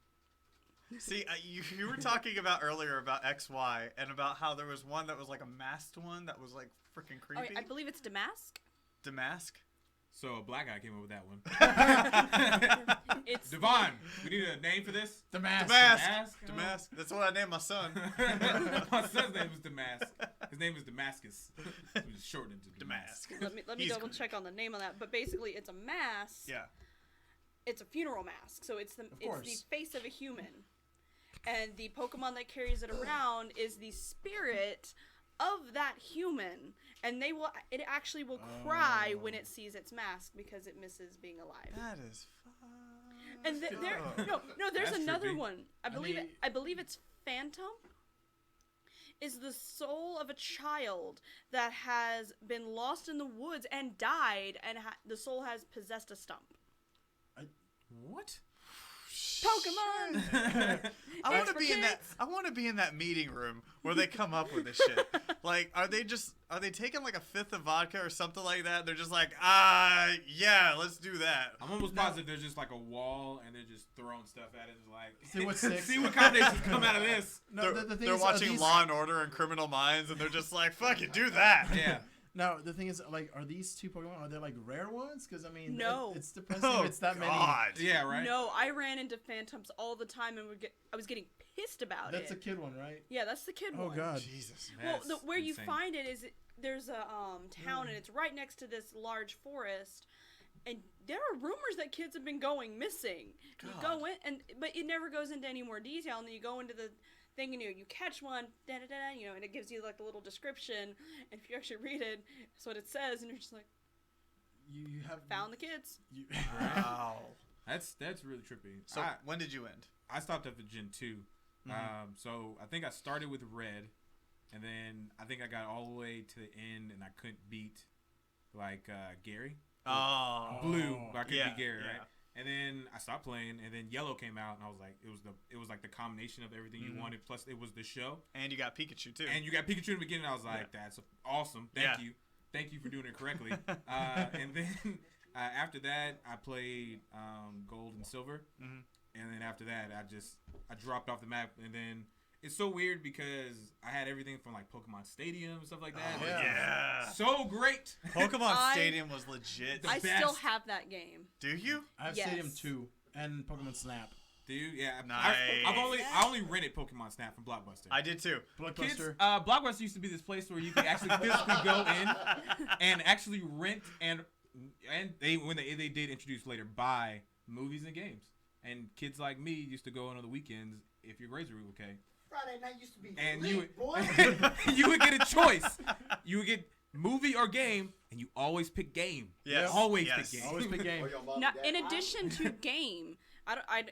See, you were talking about earlier about XY and about how there was one that was like a masked one that was like freaking Oh, creepy. I believe it's Damask. Damask? So a black guy came up with that one. It's Devon, we need a name for this. The mask. Damask. Damask? Damask. That's what I named my son. My son's name was Damask. His name is Damascus. It was shortened to Damask. Let me He's double great. check on the name on that, but basically it's a mask. Yeah. It's a funeral mask, so it's the course. face of a human, and the Pokemon that carries it around is the spirit of that human, and it actually will cry when it sees its mask because it misses being alive. That is fun. And there's That's another trippy. one. I believe it's Phantom. Is the soul of a child that has been lost in the woods and died, and the soul has possessed a stump. What? Pokemon. I want It's to for be in that. kids. I want to be in that meeting room where they come up with this shit. Like, are they taking like a fifth of vodka or something like that? They're just like, yeah, let's do that. I'm almost positive there's just like a wall and they're just throwing stuff at it. Like, See what sticks. see what combinations come out of this. No, the thing They're is, watching these, Law and Order and Criminal Minds, and they're just like, fuck it, do that. Yeah. No, the thing is, like, are these two Pokemon, are they like rare ones? Because I mean, No. it's depressing. Oh, It's that many. God. Yeah, right? No, I ran into Phantoms all the time and I was getting pissed about That's a it. kid one, right? Yeah, that's the kid Oh one. God. Jesus. Well, That's where you insane. find it is there's a town and it's right next to this large forest, and there are rumors that kids have been going missing. You God. go in, but it never goes into any more detail, and then you go into thing, and you catch one, and it gives you like the little description. And if you actually read it, that's what it says, and you're just like, You have found the kids. You, Wow. That's really trippy. So when did you end? I stopped up at Gen 2. So I think I started with Red, and then I think I got all the way to the end, and I couldn't beat like Gary. Blue, but I couldn't beat Gary, right? And then I stopped playing, and then Yellow came out, and I was like, it was like the combination of everything you wanted. Plus, it was the show, And you got Pikachu too. and you got Pikachu in the beginning. I was like, that's awesome. Thank you for doing it correctly. And then after that, I played Gold and Silver, and then after that, I dropped off the map, and then. It's so weird because I had everything from like Pokemon Stadium and stuff like that. Oh, yeah. So great. Pokemon Stadium was legit. I still have that game. Do you? I have Yes. Stadium 2 and Pokemon Snap. Dude, yeah. Nice. I only rented Pokemon Snap from Blockbuster. I did too. Kids, Blockbuster. Blockbuster used to be this place where you could actually physically go in and actually rent and when they did introduce later buy movies and games. And kids like me used to go in on the weekends if your grades were okay. Friday night used to be And lit, boy. you would get a choice. You would get movie or game, and you always pick game. Yes. Always Yes. pick game. Always big game. Now, in addition to game,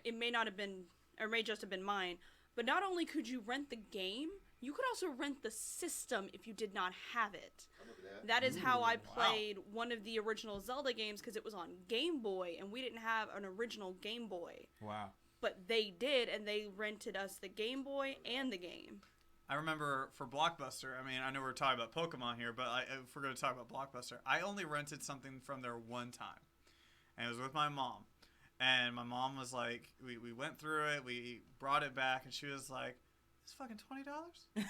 it may not have been, or may just have been mine, but not only could you rent the game, you could also rent the system if you did not have it. That is how I played one of the original Zelda games, because it was on Game Boy, and we didn't have an original Game Boy. Wow. But they did, and they rented us the Game Boy and the game. I remember for Blockbuster, I mean, I know we're talking about Pokemon here, but if we're going to talk about Blockbuster, I only rented something from there one time. And it was with my mom. And my mom was like, we went through it, we brought it back, and she was like, it's fucking $20?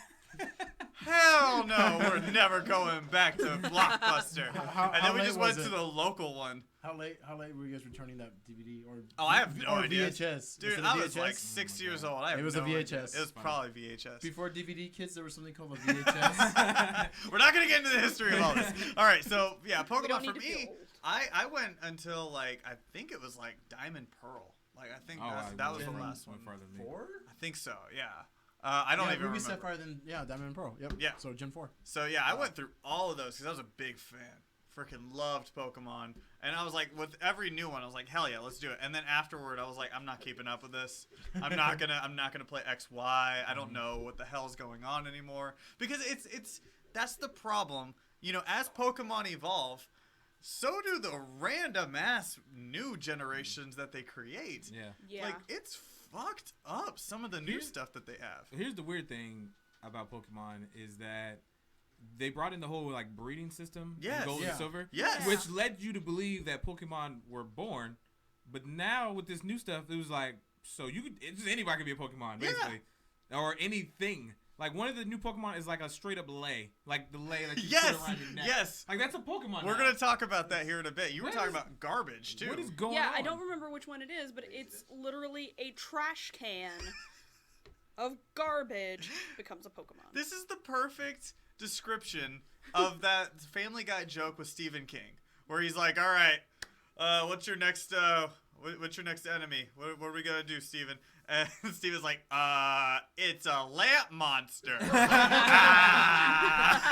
Hell no, we're never going back to Blockbuster. And then we just went to the local one. How late were you guys returning that DVD or? Oh, I have no idea. VHS. Dude, Was it a I was VHS? like 6 years old. I have It was no a idea. VHS. It was probably VHS. Before DVD kids, there was something called a VHS. We're not going to get into the history of all this. All right, so yeah, We don't Pokemon need for to feel me, old. I went until like, I think it was like Diamond Pearl. Like, I think that was the last one. Farther than me. 4? I think so, yeah. I don't even Ruby remember. Sapphire, then Diamond and Pearl. Yep. Yeah. So Gen 4. So yeah, I went through all of those because I was a big fan. Freaking loved Pokemon, and I was like, with every new one, I was like, hell yeah, let's do it. And then afterward, I was like, I'm not keeping up with this. I'm not gonna play X, Y. I don't know what the hell's going on anymore because that's the problem. You know, as Pokemon evolve, so do the random ass new generations that they create. Yeah. Like, it's fucked up, some of the new stuff that they have. Here's the weird thing about Pokemon is that they brought in the whole like breeding system in Yes. Gold and Silver, Yes. which led you to believe that Pokemon were born. But now with this new stuff, it was like, so just anybody can be a Pokemon basically, or anything. Like one of the new Pokemon is like a straight up lei, like the lei that you Yes. put around your neck. Yes. Like that's a Pokemon. We're now. gonna talk about that here in a bit. You were What talking is- about garbage too. What is going Yeah, on? I don't remember which one it is, but it's literally a trash can of garbage becomes a Pokemon. This is the perfect description of that Family Guy joke with Stephen King, where he's like, "All right, what's your next enemy? What are we gonna do, Stephen?" And Stephen's like, it's a lamp monster."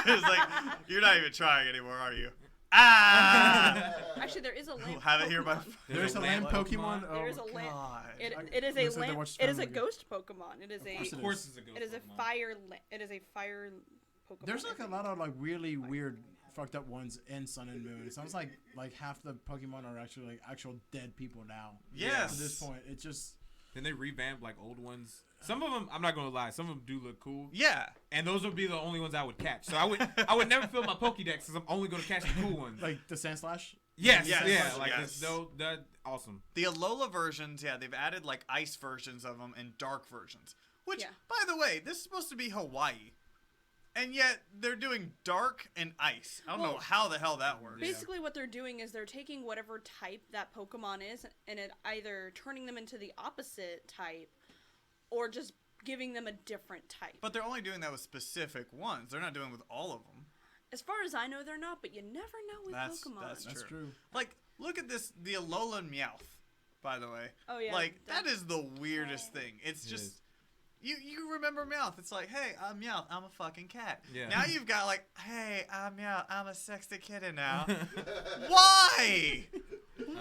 It's like, you're not even trying anymore, are you? Actually, there is a lamp. We'll have it here by. There's a lamp Pokemon. There is Oh, a lamp. God. It is a Looks like they lamp. watched It is a Family Guy. ghost Pokemon. It is course a. Of course, it's a ghost. It is a Pokemon. fire. It is a fire Pokemon. There's like a lot of like really weird, fucked up ones in Sun and Moon. It sounds like half the Pokemon are actually like actual dead people now. Yes. At this point, it just. Then they revamp like old ones. Some of them, I'm not gonna lie, some of them do look cool. Yeah. And those would be the only ones I would catch. So I would never fill my Pokédex because I'm only gonna catch the cool ones. Like the Sandslash? Yes, Yes, yeah, like yes. this, no, that awesome. The Alola versions, yeah, they've added like ice versions of them and dark versions. Which, Yeah. by the way, this is supposed to be Hawaii. And yet, they're doing dark and ice. I don't know Well, how the hell that works. Basically, what they're doing is they're taking whatever type that Pokemon is, and it either turning them into the opposite type, or just giving them a different type. But they're only doing that with specific ones. They're not doing it with all of them. As far as I know, they're not, but you never know with Pokemon. That's true. Like, look at this, the Alolan Meowth, by the way. Oh, yeah. Like, that is the weirdest thing. It's It just, is. You remember Meowth. It's like, hey, I'm Meowth. I'm a fucking cat. Yeah. Now you've got like, hey, I'm Meowth. I'm a sexy kitten now. Why?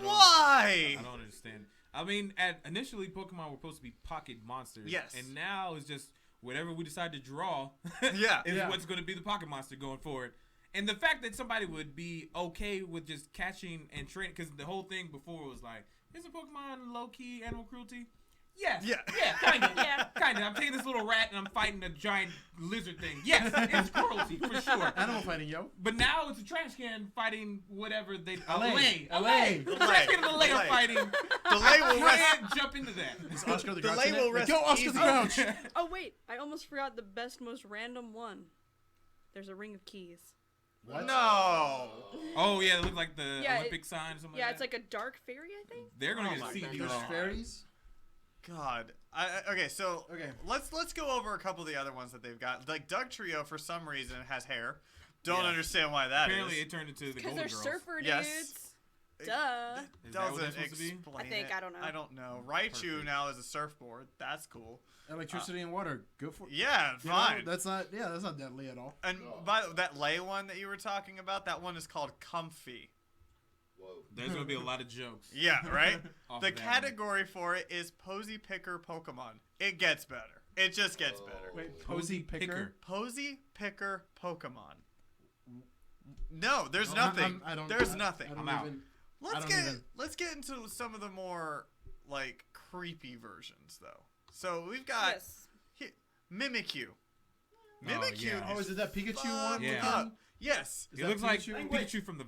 Why? I don't understand. I mean, initially Pokemon were supposed to be pocket monsters. Yes. And now it's just whatever we decide to draw Yeah. is Yeah. what's going to be the pocket monster going forward. And the fact that somebody would be okay with just catching and training, because the whole thing before was like, is a Pokemon low-key animal cruelty? Yes. Yeah. Yeah, kind of. Yeah. Kind of. I'm taking this little rat and I'm fighting a giant lizard thing. Yes, it's cruelty, for sure. Animal fighting, yo. But now it's a trash can fighting whatever they... LA. The trash can and the lay are fighting. Delay will rest. Can't jump into that. Is Oscar the Delay Grouch in will it? rest Go Oscar easy. the Grouch. Oh wait, I almost forgot the best, most random one. There's a ring of keys. What? No. Oh, yeah, it looks like the Yeah, Olympic sign or something Yeah, like it's that. like a dark fairy, I think. They're going Oh to my get a CD There's wrong. fairies. God. Okay, so Okay. let's go over a couple of the other ones that they've got. Like Doug Trio, for some reason, has hair. Don't Yeah. understand why that is. Apparently, it turned into the Because Golden they're Girls. surfer Yes. dudes. Duh. Is that what Doesn't that's supposed to be? explain I think, it. I don't know. I don't know. Raichu Perfect. now is a surfboard. That's cool. Electricity and water. Good for. Yeah, You know, fine. that's not deadly at all. And by that lay one that you were talking about, that one is called Comfy. Whoa. There's going to be a lot of jokes. Yeah, right? off The of that one. category for it is Posy Picker Pokemon. It gets better. It just gets better. Wait, Posy Picker. Posy Picker Pokemon. No, there's No, nothing. I don't. There's I- nothing. I don't I'm out. even- Let's don't get even- let's get into some of the more like creepy versions though. So we've got Yes. Mimikyu. Oh, Mimikyu. yeah. Oh, is it that Pikachu one? fucked Yeah. up. Yes. Is It that looks like Pikachu? Pikachu from the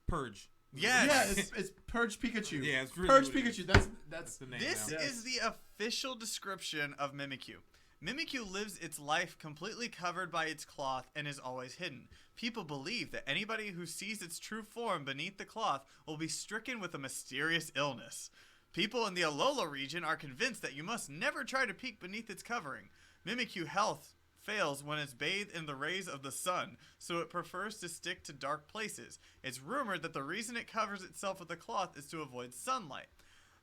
Purge. Yes. Yeah, it's Purge Pikachu. Yeah, it's really Purge what it is. Pikachu. That's That's the name This now. is the official description of Mimikyu. Mimikyu lives its life completely covered by its cloth and is always hidden. People believe that anybody who sees its true form beneath the cloth will be stricken with a mysterious illness. People in the Alola region are convinced that you must never try to peek beneath its covering. Mimikyu health fails when it's bathed in the rays of the sun, so it prefers to stick to dark places. It's rumored that the reason it covers itself with a cloth is to avoid sunlight.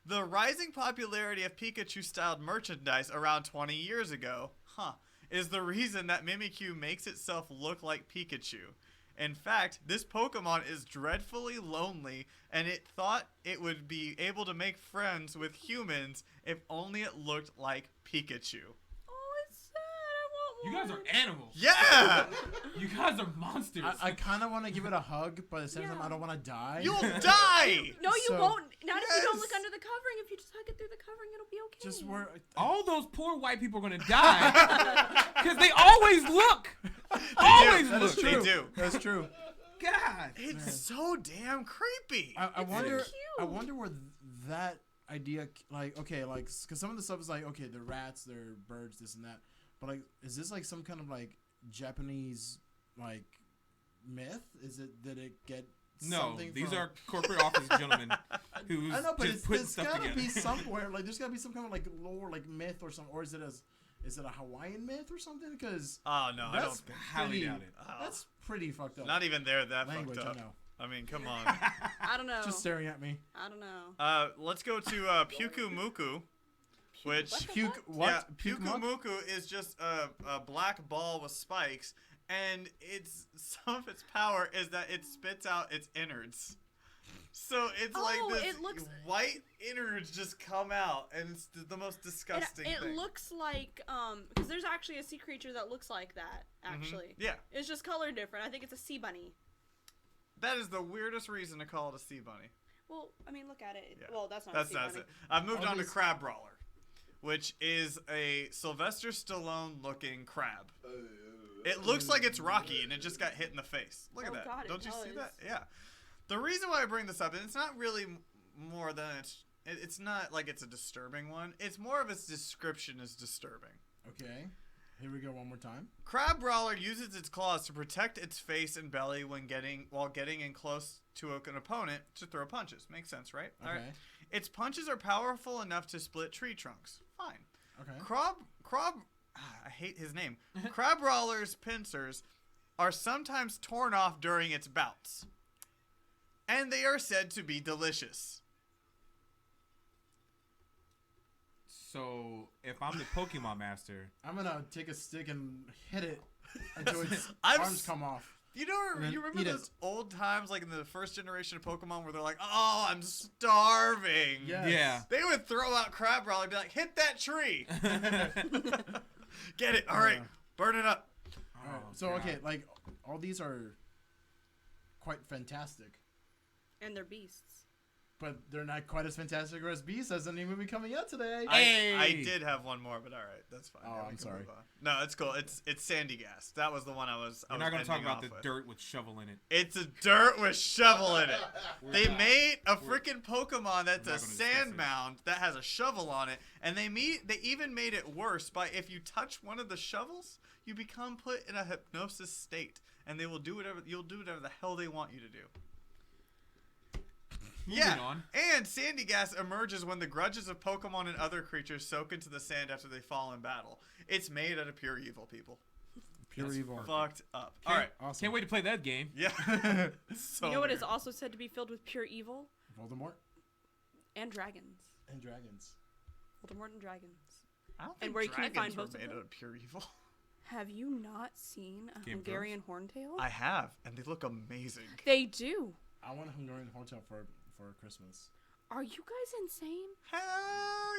The rising popularity of Pikachu-styled merchandise around 20 years ago, is the reason that Mimikyu makes itself look like Pikachu. In fact, this Pokemon is dreadfully lonely, and it thought it would be able to make friends with humans if only it looked like Pikachu. Oh, it's sad. I want You one. guys are animals. Yeah! You guys are monsters. I kind of want to give it a hug, but at the same time, Yeah. I don't want to die. You'll die! No, you So- won't. Not if you don't Yes. look under the covering. If you just hug it through the covering, it'll be okay. Just where. All those poor white people are going to die. Because they always look. Always That look. is true. They do. That's true. God. It's so damn creepy. I wonder. cute. I wonder where that idea, like, okay, like, because some of the stuff is like, okay, they're rats, they're birds, this and that, but like, is this like some kind of like Japanese like myth? Is it did it get No, something these from- are corporate office gentlemen who's I know, but just putting there's stuff gotta together. be somewhere like there's gotta be some kind of like lore, like myth or something, or is it a Hawaiian myth or something? Because Oh, no, I that's don't. highly pretty, doubt it. That's pretty fucked up. Not even there that language. fucked I up. know. I mean, come on. I don't know. Just staring at me. I don't know. Let's go to Pyukumuku, which What the Puke. fuck? What? yeah, Puke muck? Pyukumuku is just a black ball with spikes, and it's some of its power is that it spits out its innards. So it's like Oh, this it looks- white innards just come out, and it's the most disgusting It thing. looks like because there's actually a sea creature that looks like that. Actually, Yeah, it's just colored different. I think it's a sea bunny. that is the weirdest reason to call it a sea bunny. Well, I mean, look at it. Yeah. Well, that's not That's a sea bunny. it. I've moved All on to these- Crab Brawler, which is a Sylvester Stallone looking crab. It looks like it's Rocky, and it just got hit in the face. Look at Oh, that. God, it Don't you see does. that? Yeah. The reason why I bring this up, and it's not really more than it's not like it's a disturbing one. It's more of its description is disturbing. Okay. Here we go one more time. Crab Brawler uses its claws to protect its face and belly while getting in close to an opponent to throw punches. Makes sense, right? Okay. All right. Its punches are powerful enough to split tree trunks. Fine. Okay. I hate his name. Crab Brawler's pincers are sometimes torn off during its bouts, and they are said to be delicious. So if I'm the Pokemon master, I'm gonna take a stick and hit it until its I've arms s- come off. You know, And then you remember eat those it. old times, like in the first generation of Pokemon, where they're like, "Oh, I'm starving." Yes. yeah. They would throw out Crabrawler and be like, "Hit that tree." Get it? All right, Yeah. burn it up. Alright, Oh, so God. okay, like all these are quite fantastic, And they're beasts. but they're not quite as fantastic as Beast as any movie coming out today. I Hey! did have one more, but all right, that's fine. Oh, Yeah, we I'm can sorry. move on. No, it's cool. It's Sandy Gas. That was the one I was. We're I not was gonna talk ending about off the with. dirt with shovel in it. It's a dirt with shovel in it. They not. made a freaking Pokemon that's We're a not gonna discuss sand it. mound that has a shovel on it, and they even made it worse by if you touch one of the shovels, you become put in a hypnosis state, and they will do whatever the hell they want you to do. Moving on. And Sandy Gas emerges when the grudges of Pokemon and other creatures soak into the sand after they fall in battle. It's made out of pure evil, people. Pure That's evil. Fucked up. All right. Awesome. Can't wait to play that game. Yeah. So You know what weird. is also said to be filled with pure evil? Voldemort And dragons. and dragons. Voldemort and dragons. I don't and think where can you dragons find were both of made them? out of pure evil. Have you not seen a Game of Hungarian horntail? I have, and they look amazing. They do. I want a Hungarian hotel for Christmas. Are you guys insane? Hell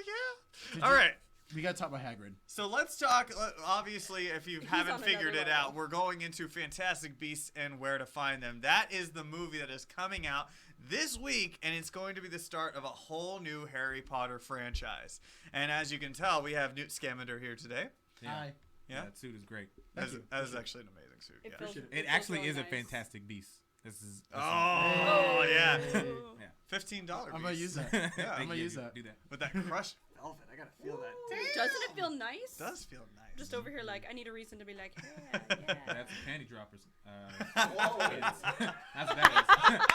yeah! Did All you- right. We got taught by Hagrid. So let's talk. Obviously, if you He's haven't on figured another it out, level. we're going into Fantastic Beasts and Where to Find Them. That is the movie that is coming out this week, and it's going to be the start of a whole new Harry Potter franchise. And as you can tell, we have Newt Scamander here today. Yeah. Hi. Yeah, That suit is great. Thank you. that is actually an amazing suit. It Yeah. feels, Appreciate It feels actually really is a nice. fantastic beast. This is. Oh yeah, Ooh. Yeah. $15. I'm gonna use that. Yeah, I'm gonna Yeah, use do- that. Do that. with that crushed velvet. I gotta feel that. Doesn't it feel nice? It does feel nice. Just over here, like, I need a reason to be like, yeah. That's panty droppers. That's what that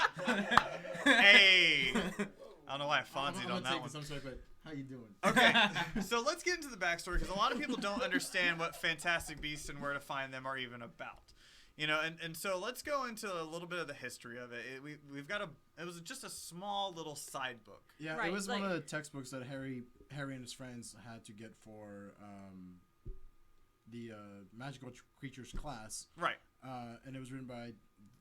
Hey, I don't know why I I'm Fonzied gonna on that take one. this. I'm sorry, but how you doing? Okay, so let's get into the backstory because a lot of people don't understand what Fantastic Beasts and Where to Find Them are even about. You know, and so let's go into a little bit of the history of it. We've got it was just a small little side book. Yeah, Right, it was one like- of the textbooks that Harry and his friends had to get for the magical creatures class, Right. and it was written by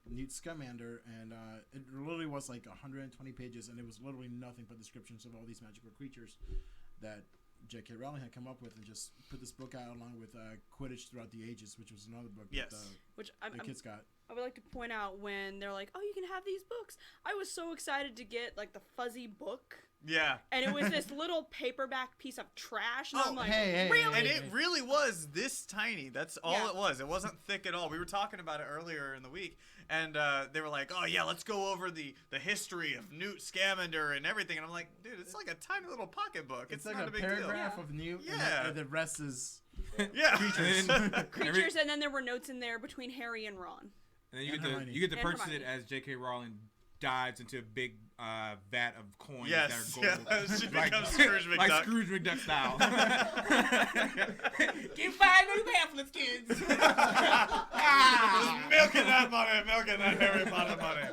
Newt Scamander, and it literally was like 120 pages, and it was literally nothing but descriptions of all these magical creatures that J.K. Rowling had come up with, and just put this book out along with Quidditch Throughout the Ages, which was another book Yes. that Which the kids got. I would like to point out when they're like, oh, you can have these books. I was so excited to get, like, the fuzzy book. Yeah. And it was this little paperback piece of trash. And Oh, I'm like, hey, really? And it really was this tiny. That's all Yeah. it was. It wasn't thick at all. We were talking about it earlier in the week, and they were like, "Oh yeah, let's go over the history of Newt Scamander and everything." And I'm like, "Dude, it's like a tiny little pocketbook. It's It's like not a a big paragraph Yeah. of Newt, Yeah. and the rest is deal." Yeah. Creatures, and then there were notes in there between Harry and Ron. And then you And get to Hermione. you get to And purchase Hermione. it as J.K. Rowling dives into a big vat of coins Yes. that are gold. Yeah. She Like- becomes Scrooge McDuck. Like Scrooge McDuck style. Keep buying those pamphlets, kids. Just milking that money, milking that Harry Potter money.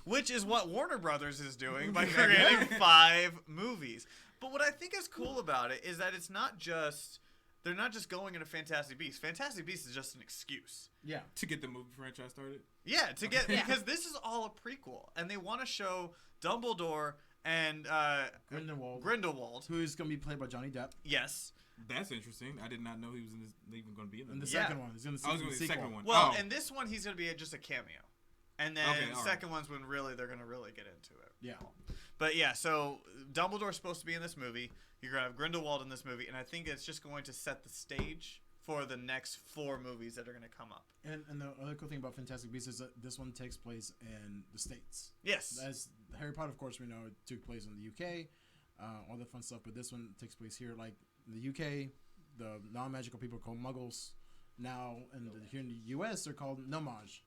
Which is what Warner Brothers is doing by creating 5 movies. But what I think is cool about it is that it's not just they're not just going into Fantastic Beasts. Fantastic Beasts is just an excuse. yeah. To get the movie franchise started. Yeah, to get Yeah. because this is all a prequel, and they want to show Dumbledore and Grindelwald, Grindelwald. who is going to be played by Johnny Depp. Yes. That's interesting. I did not know he was even going to be in And the this. Yeah. second one is going to I was see going the to the sequel. second one. Well, Oh. and this one he's gonna be just a cameo, and then Okay, the all second one's when really they're gonna really get into it. Yeah. But yeah, so Dumbledore's supposed to be in this movie. You're gonna have Grindelwald in this movie, and I think it's just going to set the stage for the next 4 movies that are gonna come up. And the other cool thing about Fantastic Beasts is that this one takes place in the States. Yes. As Harry Potter, of course, we know it took place in the UK, all the fun stuff. But this one takes place here, like in the UK. The non-magical people are called muggles. Now, here in the US, they're called nomage,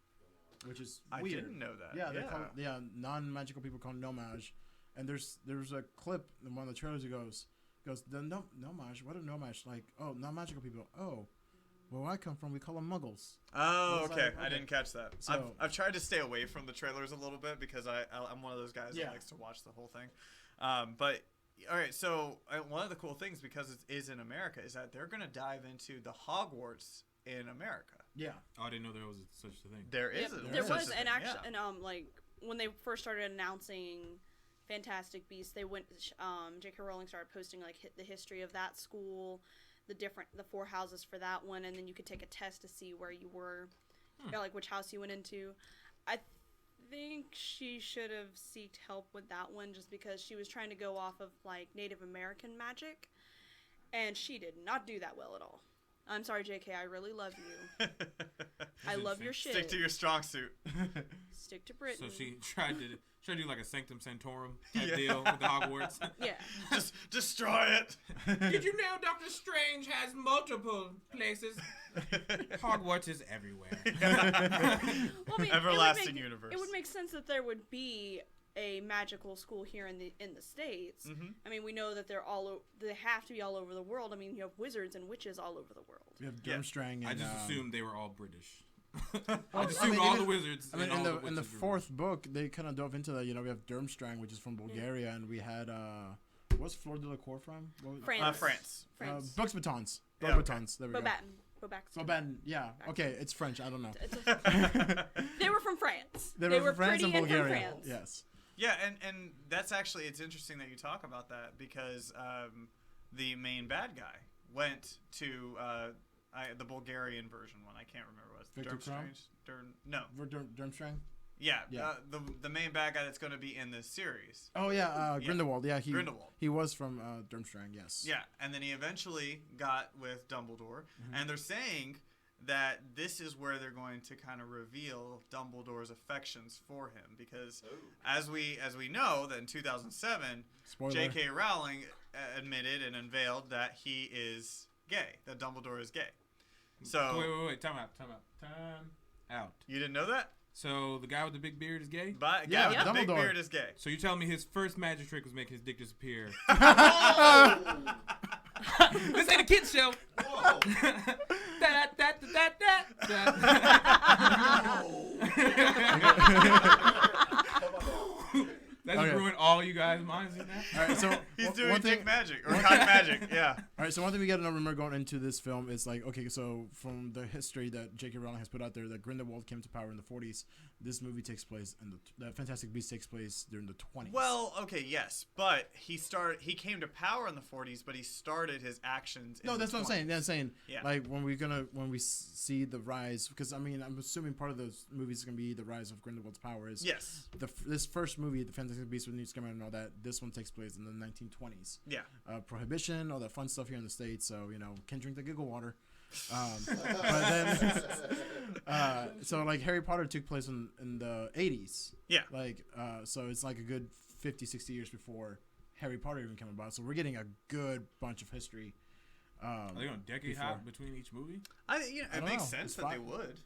which is I weird. didn't know that. Yeah, they're called non-magical people called nomage. And there's a clip in one of the trailers that goes the nomage. What are nomage like? Oh, non-magical people. Oh, where I come from, we call them muggles. Oh, It's okay. like, I okay. didn't catch that. So- I've tried to stay away from the trailers a little bit because I'm one of those guys Yeah. that likes to watch the whole thing. But all right, so one of the cool things, because it is in America, is that they're going to dive into the Hogwarts in America. Yeah. Oh, I didn't know there was such a thing. There is. There was an an actual, and like when they first started announcing Fantastic Beasts, they went. J.K. Rowling started posting like the history of that school, the 4 houses for that one, and then you could take a test to see where you were, like which house you went into. I think she should have sought help with that one, just because she was trying to go off of like Native American magic, and she did not do that well at all. I'm sorry, JK. I really love you. I love your shit. Stick to your strong suit. Stick to Britain. So she tried to do like a Sanctum Sanctorum type deal with the Hogwarts. Yeah. Just destroy it. Did you know Doctor Strange has multiple places? Hogwarts is everywhere. Well, I mean, Everlasting universe. It would make sense that there would be a magical school here in the States. Mm-hmm. I mean, we know that they have to be all over the world. I mean, you have wizards and witches all over the world. We have Durmstrang. And, I just assumed they were all British. I I just assumed all the wizards. I mean, and all in the witches were- 4th book, they kind of dove into that. You know, we have Durmstrang, which is from Bulgaria, and we had what's Fleur de la Cour from? France. France. Bucks Batons. Yeah, Batons. There we go. Bobaton. Yeah. Okay, it's French. I don't know. They were from France. They were from France pretty and Bulgaria. from France. Yes. Yeah, and that's actually, it's interesting that you talk about that, because the main bad guy went to the Bulgarian version one. I can't remember what it was. Victor Krum? Durmstrang? Yeah, Yeah. The main bad guy that's going to be in this series. Oh, yeah, Grindelwald. Yeah, Grindelwald. He was from Durmstrang, yes. Yeah, and then he eventually got with Dumbledore, and they're saying that this is where they're going to kind of reveal Dumbledore's affections for him, because as we know, that in 2007, Spoiler. J.K. Rowling admitted and unveiled that he is gay, that Dumbledore is gay. So Wait, time out. You didn't know that? So the guy with the big beard is gay? But Yeah, guy with the big Dumbledore. beard is gay. So you're telling me his first magic trick was make his dick disappear? This ain't a kid's show. Whoa. That's Okay. ruined all you guys' minds in that. All right, so He's one doing thing- dick magic, or cock magic, yeah. All right, so one thing we got to remember going into this film is like, okay, so from the history that J.K. Rowling has put out there, that Grindelwald came to power in the 40s. This movie takes place, and the Fantastic Beasts takes place during the 20s. Well, okay, yes, but he came to power in the 40s, but he started his actions in no, the that's what I'm 20s. saying. That's saying, Yeah. like when we see the rise, because I mean, I'm assuming part of those movies is gonna be the rise of Grindelwald's power. Is Yes. This first movie, the Fantastic Beasts with Newt Scamander and all that. This one takes place in the 1920s. Yeah. Prohibition, all that fun stuff here in the States. So can't drink the giggle water. But then, so like Harry Potter took place in the 80s. Yeah. Like, so it's like a good 50, 60 years before Harry Potter even came about. So we're getting a good bunch of history. Are they on decade hop between each movie? It don't makes know. sense It's that they fine. would.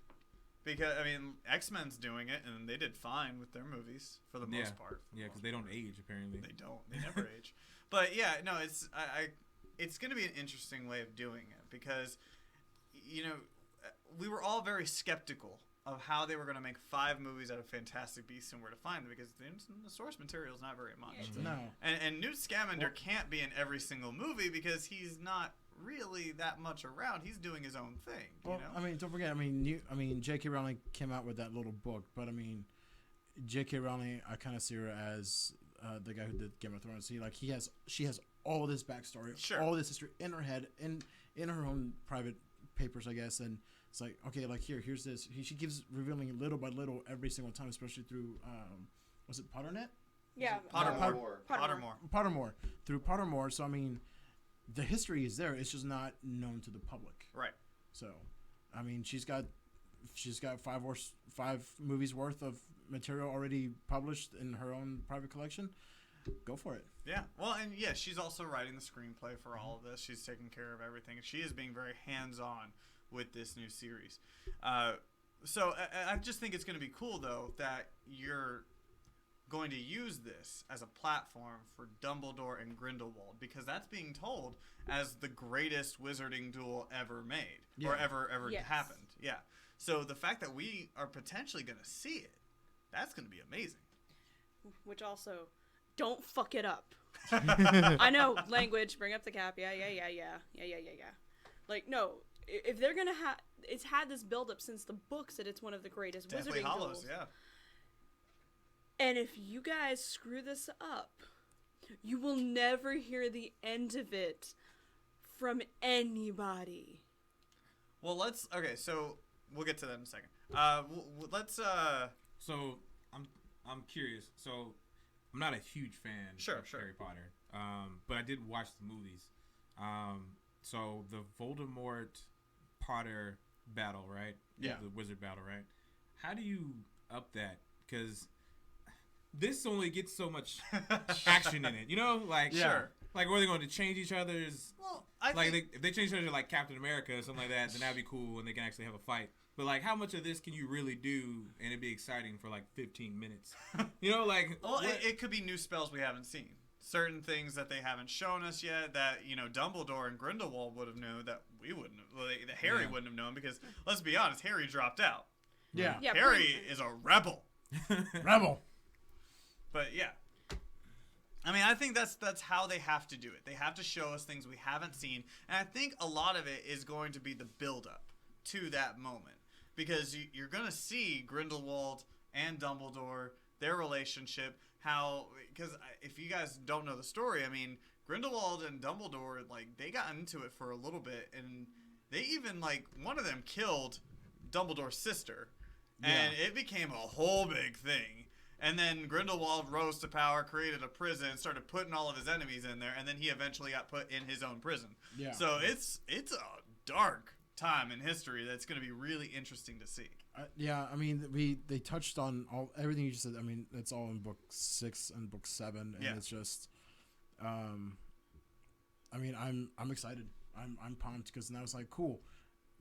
Because, I mean, X-Men's doing it, and they did fine with their movies, for the most part. Yeah, because they don't age, apparently. They don't. They never age. But, yeah, no, it's going to be an interesting way of doing it, because, we were all very skeptical of how they were going to make 5 movies out of Fantastic Beasts and where to find them, because the source material is not very much. No. And Newt Scamander can't be in every single movie because he's not really that much around. He's doing his own thing. Well, I mean, don't forget. I mean, J.K. Rowling came out with that little book, but I mean, J.K. Rowling, I kind of see her as the guy who did Game of Thrones. She has all this backstory, Sure. all this history in her head, in her own private papers, I guess. And it's like, okay, like here's this. She keeps revealing little by little every single time, especially through was it Potternet? Yeah. Pottermore through Pottermore. So I mean, the history is there. It's just not known to the public. Right. So, I mean, she's got 5 movies worth of material already published in her own private collection. Go for it. Yeah. Well, and yeah, she's also writing the screenplay for all of this. She's taking care of everything. She is being very hands-on with this new series. So I just think it's going to be cool, though, that you're going to use this as a platform for Dumbledore and Grindelwald, because that's being told as the greatest wizarding duel ever made, or ever Yes. happened. Yeah. So the fact that we are potentially going to see it, that's going to be amazing. Which also, don't fuck it up. I know language. Bring up the cap. Yeah. Like no, if they're gonna have, it's had this build up since the books that it's one of the greatest Deathly wizarding Hollows, duels. yeah. And if you guys screw this up, you will never hear the end of it from anybody. Well, so we'll get to that in a second. Let's So I'm curious. So I'm not a huge fan Sure. of Harry Potter, but I did watch the movies. So the Voldemort Potter battle, right? Yeah. The wizard battle, right? How do you up that? Because this only gets so much action in it, you know? Like, Sure. Like, were they going to change each other's? Well, If they change each other like Captain America or something like that, then that'd be cool and they can actually have a fight. But like, how much of this can you really do and it'd be exciting for like 15 minutes? You know, like. Well, it could be new spells we haven't seen. Certain things that they haven't shown us yet that, Dumbledore and Grindelwald would have known that we wouldn't have. Well, that Harry wouldn't have known because, let's be honest, Harry dropped out. Yeah. Harry is a rebel. Rebel. But yeah. I mean, I think that's how they have to do it. They have to show us things we haven't seen. And I think a lot of it is going to be the build-up to that moment. Because you're going to see Grindelwald and Dumbledore, their relationship, because if you guys don't know the story, I mean, Grindelwald and Dumbledore, like, they got into it for a little bit, and they even, like, one of them killed Dumbledore's sister, and it became a whole big thing. And then Grindelwald rose to power, created a prison, started putting all of his enemies in there, and then he eventually got put in his own prison. Yeah. So it's a dark time in history that's going to be really interesting to see. I mean, they touched on everything you just said. I mean, it's all in book 6 and book 7, and it's just, I mean, I'm excited. I'm pumped because now it's like cool.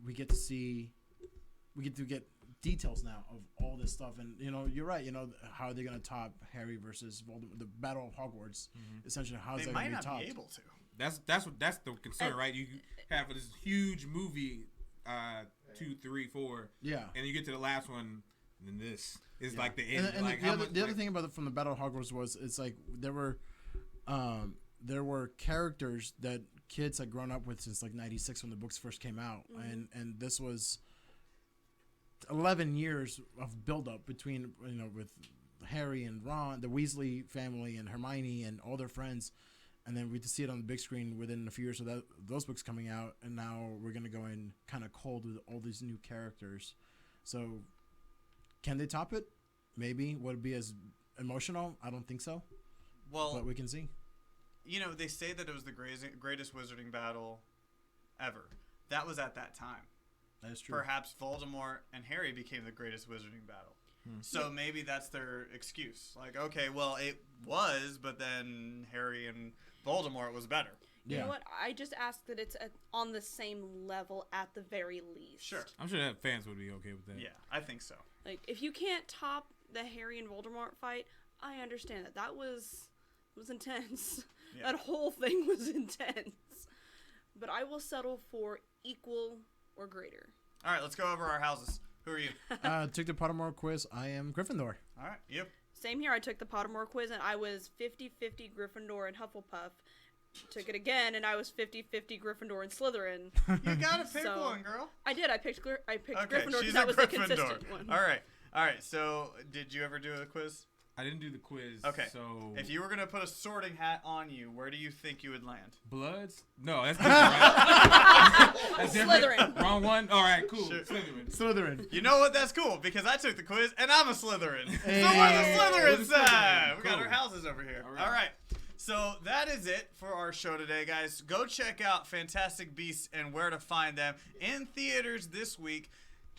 We get to get details now of all this stuff, and you're right. How are they gonna top Harry versus Voldemort, the Battle of Hogwarts? Essentially, how's that gonna be topped? They might not be able to. That's the concern, right? You have this huge movie. 2, 3, 4. Yeah. And you get to the last one, and then this is like the end. And like the other thing about from the Battle of Hogwarts was it's like there were characters that kids had grown up with since like '96 when the books first came out, and this was 11 years of build up between with Harry and Ron, the Weasley family, and Hermione and all their friends. And then we see it on the big screen within a few years of those books coming out. And now we're going to go in kind of cold with all these new characters. So can they top it? Maybe. Would it be as emotional? I don't think so. Well, but we can see. They say that it was the greatest wizarding battle ever. That was at that time. That is true. Perhaps Voldemort and Harry became the greatest wizarding battle. So maybe that's their excuse. Like, okay, well, it was, but then Harry and Voldemort was better. You know what? I just ask that it's on the same level at the very least. Sure. I'm sure that fans would be okay with that. Yeah, I think so. Like, if you can't top the Harry and Voldemort fight, I understand that. That was intense. Yeah. That whole thing was intense. But I will settle for equal or greater. All right, let's go over our houses. Who are you? Took the Pottermore quiz. I am Gryffindor. All right, yep. Same here. I took the Pottermore quiz, and I was 50-50 Gryffindor and Hufflepuff. Took it again, and I was 50-50 Gryffindor and Slytherin. You gotta pick one, girl. I did. I picked Gryffindor because that was the consistent one. All right. So, did you ever do the quiz? I didn't do the quiz. Okay. So if you were gonna put a sorting hat on you, where do you think you would land? Bloods? No, that's different. Right? That's different. Slytherin. Wrong one. All right, cool. Sure. Slytherin. You know what? That's cool because I took the quiz and I'm a Slytherin. Hey. So we're the Slytherin side. Cool. We got our houses over here. All right. So that is it for our show today, guys. Go check out Fantastic Beasts and Where to Find Them in theaters this week.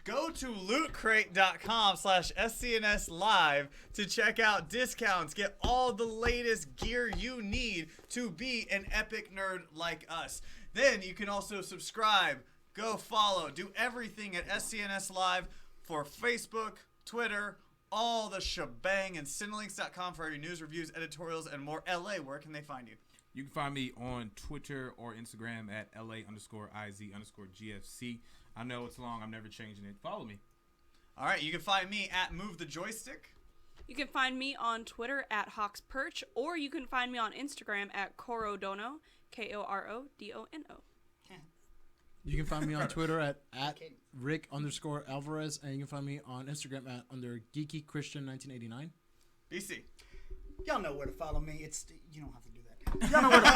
Go to lootcrate.com/SCNSLive to check out discounts. Get all the latest gear you need to be an epic nerd like us. Then you can also subscribe, go follow, do everything at SCNSLive for Facebook, Twitter, all the shebang, and Cinelinx.com for your news, reviews, editorials, and more. LA, where can they find you? You can find me on Twitter or Instagram at LA_IZ_GFC. I know it's long. I'm never changing it. Follow me. All right. You can find me at Move the Joystick. You can find me on Twitter at HawksPerch, or you can find me on Instagram at Korodono, Korodono. You can find me on Twitter at Rick_Alvarez, and you can find me on Instagram at under GeekyChristian1989. BC. Y'all know where to follow me. You don't have to do that. Y'all know where to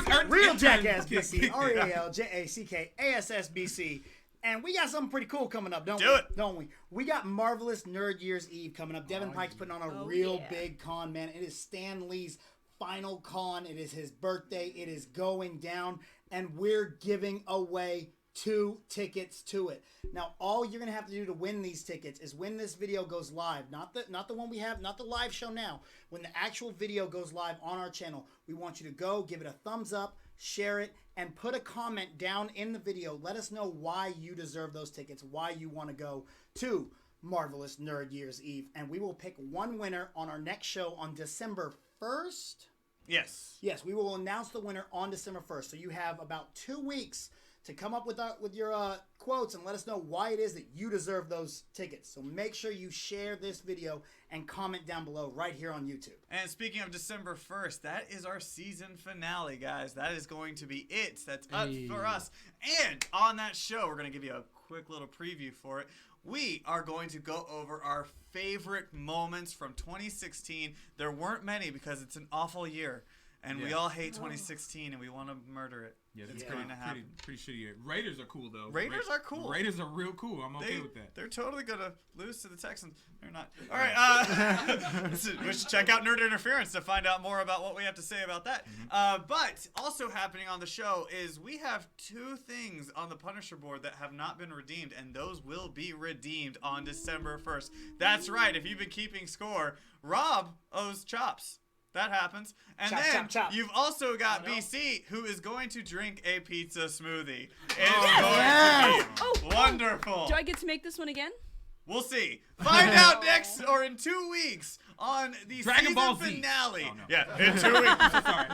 follow me. Real Jackass BC. RealJackassBC. And we got something pretty cool coming up, don't we? Don't we? We got Marvelous Nerd Year's Eve coming up. Devin Pike's putting on a real big con, man. It is Stan Lee's final con. It is his birthday. It is going down. And we're giving away 2 tickets to it. Now, all you're going to have to do to win these tickets is when this video goes live, not the one we have, not the live show now. When the actual video goes live on our channel, we want you to go, give it a thumbs up, share it, and put a comment down in the video. Let us know why you deserve those tickets, why you want to go to Marvelous Nerd Year's Eve. And we will pick one winner on our next show on December 1st. Yes. Yes, we will announce the winner on December 1st. So you have about 2 weeks to come up with your quotes and let us know why it is that you deserve those tickets. So make sure you share this video and comment down below right here on YouTube. And speaking of December 1st, that is our season finale, guys. That is going to be it. That's up for us. And on that show, we're going to give you a quick little preview for it. We are going to go over our favorite moments from 2016. There weren't many because it's an awful year. And we all hate 2016, and we want to murder it. Yeah, it's going to happen. Pretty shitty. Raiders are cool, though. Raiders are cool. Raiders are real cool. I'm okay with that. They're totally going to lose to the Texans. They're not. All right. We should check out Nerd Interference to find out more about what we have to say about that. But also happening on the show is we have 2 things on the Punisher board that have not been redeemed, and those will be redeemed on December 1st. That's right. If you've been keeping score, Rob owes chops. That happens. And then you've also got BC, who is going to drink a pizza smoothie. It's going to be wonderful. Do I get to make this one again? We'll see. Find out next or in 2 weeks on the Dragon Ball season Z. finale. Oh, no. Yeah, in 2 weeks.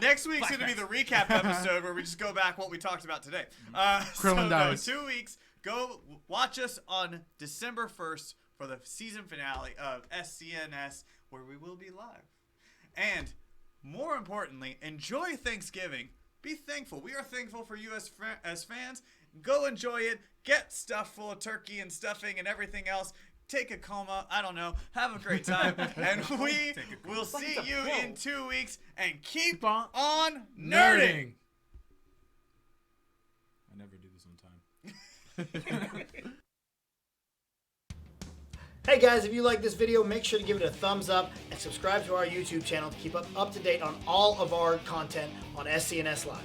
Next week's going to be the recap episode where we just go back what we talked about today. Krillin dies. 2 weeks. Go watch us on December 1st for the season finale of SCNS, where we will be live. And more importantly, enjoy Thanksgiving. Be thankful. We are thankful for you as fans. Go enjoy it. Get stuffed full of turkey and stuffing and everything else. Take a coma. I don't know. Have a great time. And we will see you in 2 weeks. And keep on nerding. I never do this on time. Hey guys, if you like this video, make sure to give it a thumbs up and subscribe to our YouTube channel to keep up to date on all of our content on SCNS Live.